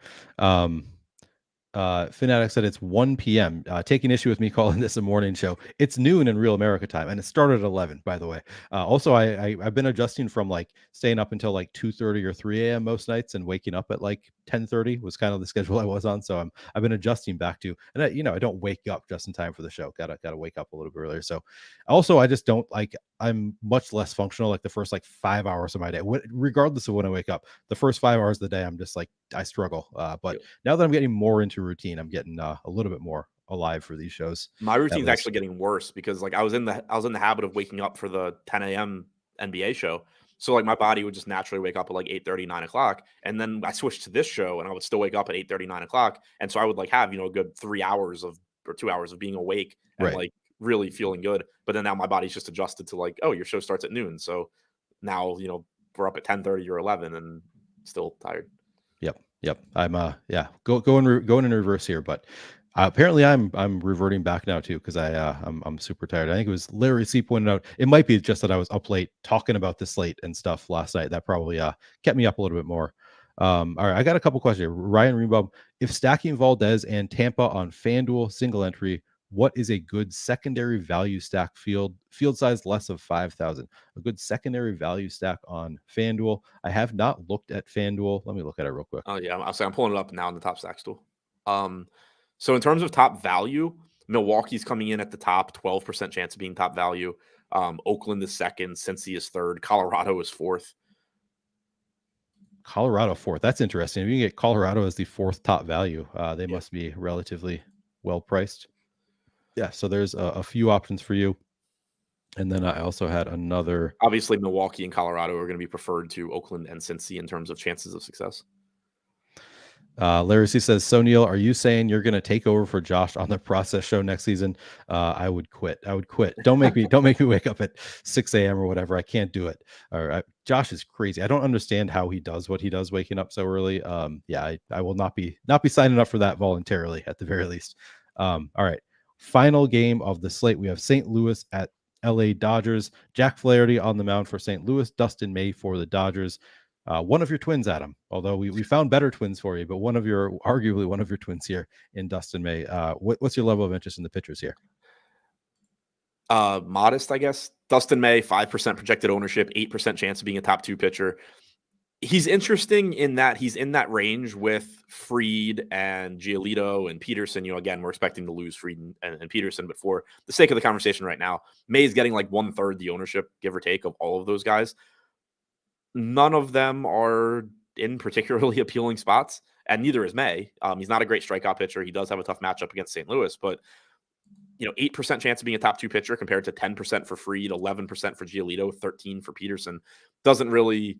Fanatic said it's 1 p.m. Taking issue with me calling this a morning show. It's noon in real America time, and it started at 11, by the way. Also, I've been adjusting from like staying up until like 2:30 or 3 a.m. most nights and waking up at like 10:30 was kind of the schedule I was on. So I've been adjusting back to, and I don't wake up just in time for the show. Gotta wake up a little bit earlier. So also, I just don't like, I'm much less functional like the first like 5 hours of my day, regardless of when I wake up. The first 5 hours of the day, I'm just like, I struggle. But now that I'm getting more into routine, I'm getting a little bit more alive for these shows. My routine's actually getting worse because like I was in the habit of waking up for the 10 a.m. NBA show. So like my body would just naturally wake up at like 8:30, 9 o'clock. And then I switched to this show and I would still wake up at 8:30, 9 o'clock. And so I would like have, a good 3 hours or 2 hours of being awake and like really feeling good. But then now my body's just adjusted to like, oh, your show starts at noon. So now, we're up at 10:30 or 11 and still tired. Yep. I'm going in reverse here, but apparently I'm reverting back now too because I'm super tired. I think it was Larry C pointed out it might be just that I was up late talking about the slate and stuff last night. That probably kept me up a little bit more. All right, I got a couple questions here. Ryan Rebaum, if stacking Valdez and Tampa on FanDuel single entry, what is a good secondary value stack field size less of 5,000? A good secondary value stack on FanDuel. I have not looked at FanDuel. Let me look at it real quick. Oh yeah, I'm pulling it up now in the top stacks tool. So in terms of top value, Milwaukee's coming in at the top, 12% chance of being top value. Oakland is second, Cincy is third, Colorado is fourth. Colorado fourth. That's interesting. If you can get Colorado as the fourth top value, they must be relatively well priced. Yeah, so there's a few options for you. And then I also had another. Obviously, Milwaukee and Colorado are going to be preferred to Oakland and Cincy in terms of chances of success. Larry C says, so Neil, are you saying you're going to take over for Josh on the process show next season? I would quit. Don't make me wake up at 6 a.m. or whatever. I can't do it. Josh is crazy. I don't understand how he does what he does waking up so early. I will not be signing up for that voluntarily at the very least. All right. Final game of the slate. We have St. Louis at LA Dodgers. Jack Flaherty on the mound for St. Louis. Dustin May for the Dodgers. One of your twins, Adam, although we found better twins for you, but arguably one of your twins here in Dustin May. What's your level of interest in the pitchers here? Modest, I guess. Dustin May, 5% projected ownership, 8% chance of being a top 2 pitcher. He's interesting in that he's in that range with Fried and Giolito and Peterson. Again, we're expecting to lose Fried and Peterson, but for the sake of the conversation right now, May is getting like 1/3 the ownership, give or take, of all of those guys. None of them are in particularly appealing spots, and neither is May. He's not a great strikeout pitcher. He does have a tough matchup against St. Louis, but 8% chance of being a top 2 pitcher compared to 10% for Fried, 11% for Giolito, 13% for Peterson doesn't really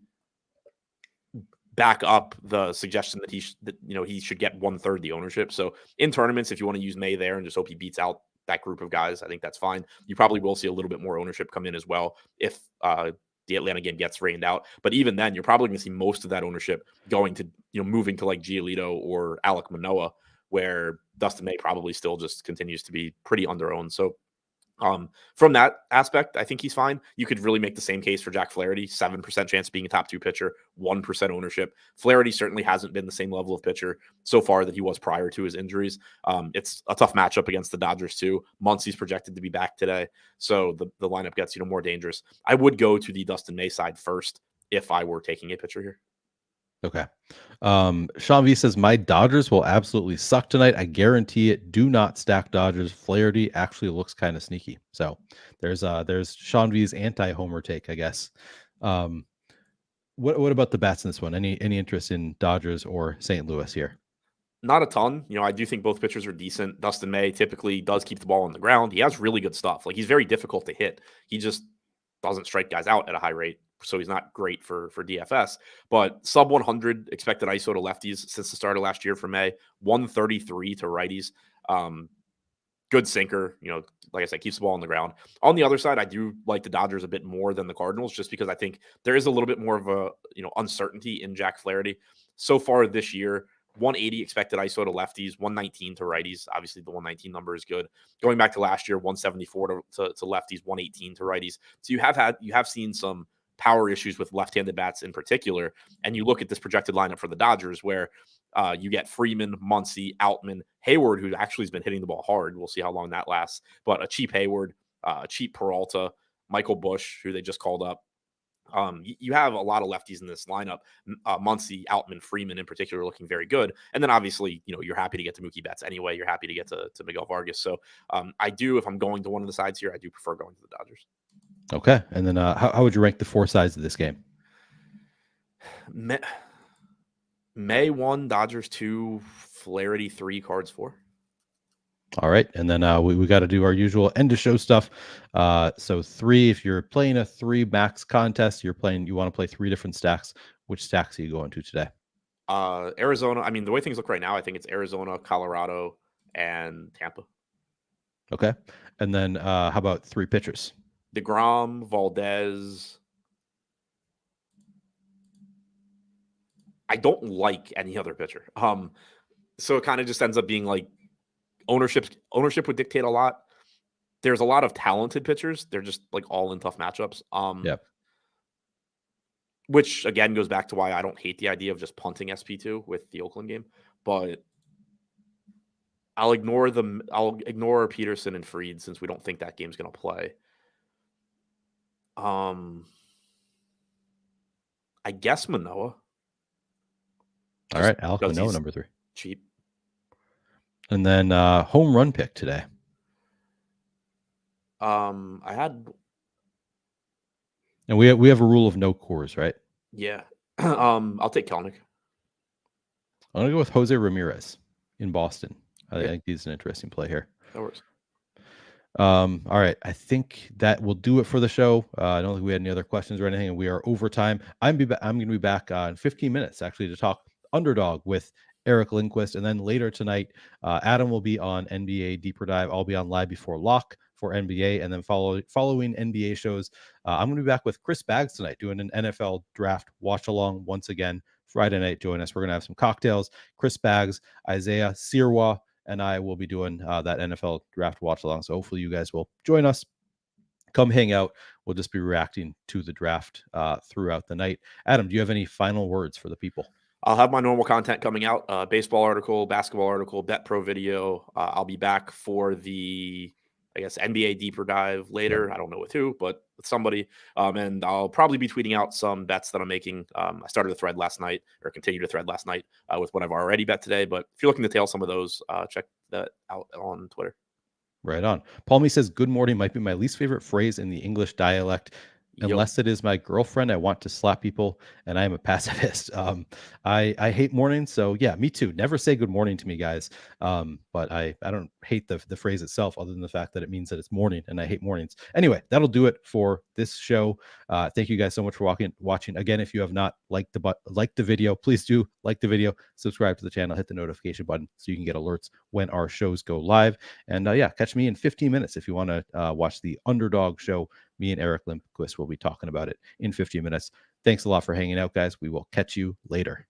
back up the suggestion that he should get 1/3 the ownership. So in tournaments, if you want to use May there and just hope he beats out that group of guys, I think that's fine. You probably will see a little bit more ownership come in as well if the Atlanta game gets rained out. But even then, you're probably going to see most of that ownership going to, moving to like Giolito or Alek Manoah, where Dustin May probably still just continues to be pretty under-owned. So from that aspect, I think he's fine. You could really make the same case for Jack Flaherty, 7% chance of being a top 2 pitcher, 1% ownership. Flaherty certainly hasn't been the same level of pitcher so far that he was prior to his injuries. It's a tough matchup against the Dodgers too. Muncy's projected to be back today, so the lineup gets more dangerous. I would go to the Dustin May side first if I were taking a pitcher here. Okay. Sean V says, my Dodgers will absolutely suck tonight. I guarantee it. Do not stack Dodgers. Flaherty actually looks kind of sneaky. So there's Sean V's anti-homer take, I guess. What about the bats in this one? Any interest in Dodgers or St. Louis here? Not a ton. I do think both pitchers are decent. Dustin May typically does keep the ball on the ground. He has really good stuff. Like, he's very difficult to hit. He just doesn't strike guys out at a high rate, so he's not great for DFS. But sub 100 expected ISO to lefties since the start of last year for May, 133 to righties. Good sinker, like I said, keeps the ball on the ground. On the other side, I do like the Dodgers a bit more than the Cardinals, just because I think there is a little bit more of a, uncertainty in Jack Flaherty. So far this year, 180 expected ISO to lefties, 119 to righties. Obviously, the 119 number is good. Going back to last year, 174 to lefties, 118 to righties. So you have seen some power issues with left-handed bats in particular. And you look at this projected lineup for the Dodgers, where you get Freeman, Muncy, Outman, Hayward, who actually has been hitting the ball hard. We'll see how long that lasts. But a cheap Hayward, a cheap Peralta, Michael Busch, who they just called up. You have a lot of lefties in this lineup. Muncy, Outman, Freeman in particular looking very good. And then obviously, you're happy to get to Mookie Betts anyway. You're happy to get to Miguel Vargas. So if I'm going to one of the sides here, I do prefer going to the Dodgers. Okay. And then how would you rank the four sides of this game? May 1, Dodgers 2, Flaherty 3, Cards 4. All right. And then we got to do our usual end of show stuff. So 3, if you're playing a 3 max contest, you want to play 3 different stacks. Which stacks are you going to today? Arizona. I mean, the way things look right now, I think it's Arizona, Colorado, and Tampa. Okay. And then how about 3 pitchers? DeGrom, Valdez. I don't like any other pitcher. So it kind of just ends up being like ownership would dictate a lot. There's a lot of talented pitchers. They're just like all in tough matchups. Which again goes back to why I don't hate the idea of just punting SP2 with the Oakland game. But I'll ignore Peterson and Fried since we don't think that game's going to play. I guess Manoah. All right, Alek Manoah, number 3. Cheap. And then home run pick today. I had. And we have a rule of no Coors, right? Yeah. I'll take Kelnick. I'm going to go with Jose Ramirez in Boston. I think he's an interesting play here. That works. All right. I think that will do it for the show. I don't think we had any other questions or anything, and we are over time. I'm going to be back in 15 minutes actually to talk underdog with Eric Lindquist. And then later tonight, Adam will be on NBA Deeper Dive. I'll be on Live Before Lock for NBA. And then following NBA shows, I'm going to be back with Chris Baggs tonight doing an NFL draft watch along once again. Friday night, join us. We're going to have some cocktails. Chris Baggs, Isaiah Sirwa, and I will be doing that NFL draft watch along. So hopefully you guys will join us. Come hang out. We'll just be reacting to the draft throughout the night. Adam, do you have any final words for the people? I'll have my normal content coming out, baseball article, basketball article, Bet Pro video. I'll be back for the, NBA Deeper Dive later. I don't know with who, but with somebody. And I'll probably be tweeting out some bets that I'm making. I started a thread last night, or continued a thread last night with what I've already bet today. But if you're looking to tail some of those, check that out on Twitter. Right on. Paul Me says, good morning might be my least favorite phrase in the English dialect. Unless it is my girlfriend, I want to slap people, and I am a pacifist. I hate mornings, so yeah, me too. Never say good morning to me, guys. But I don't hate the phrase itself, other than the fact that it means that it's morning, and I hate mornings. Anyway, that'll do it for this show. Thank you guys so much for watching. Again, if you have not liked the video, please do like the video, subscribe to the channel, hit the notification button so you can get alerts when our shows go live. And catch me in 15 minutes if you want to watch the Underdog show. Me and Eric Lindquist will be talking about it in 15 minutes. Thanks a lot for hanging out, guys. We will catch you later.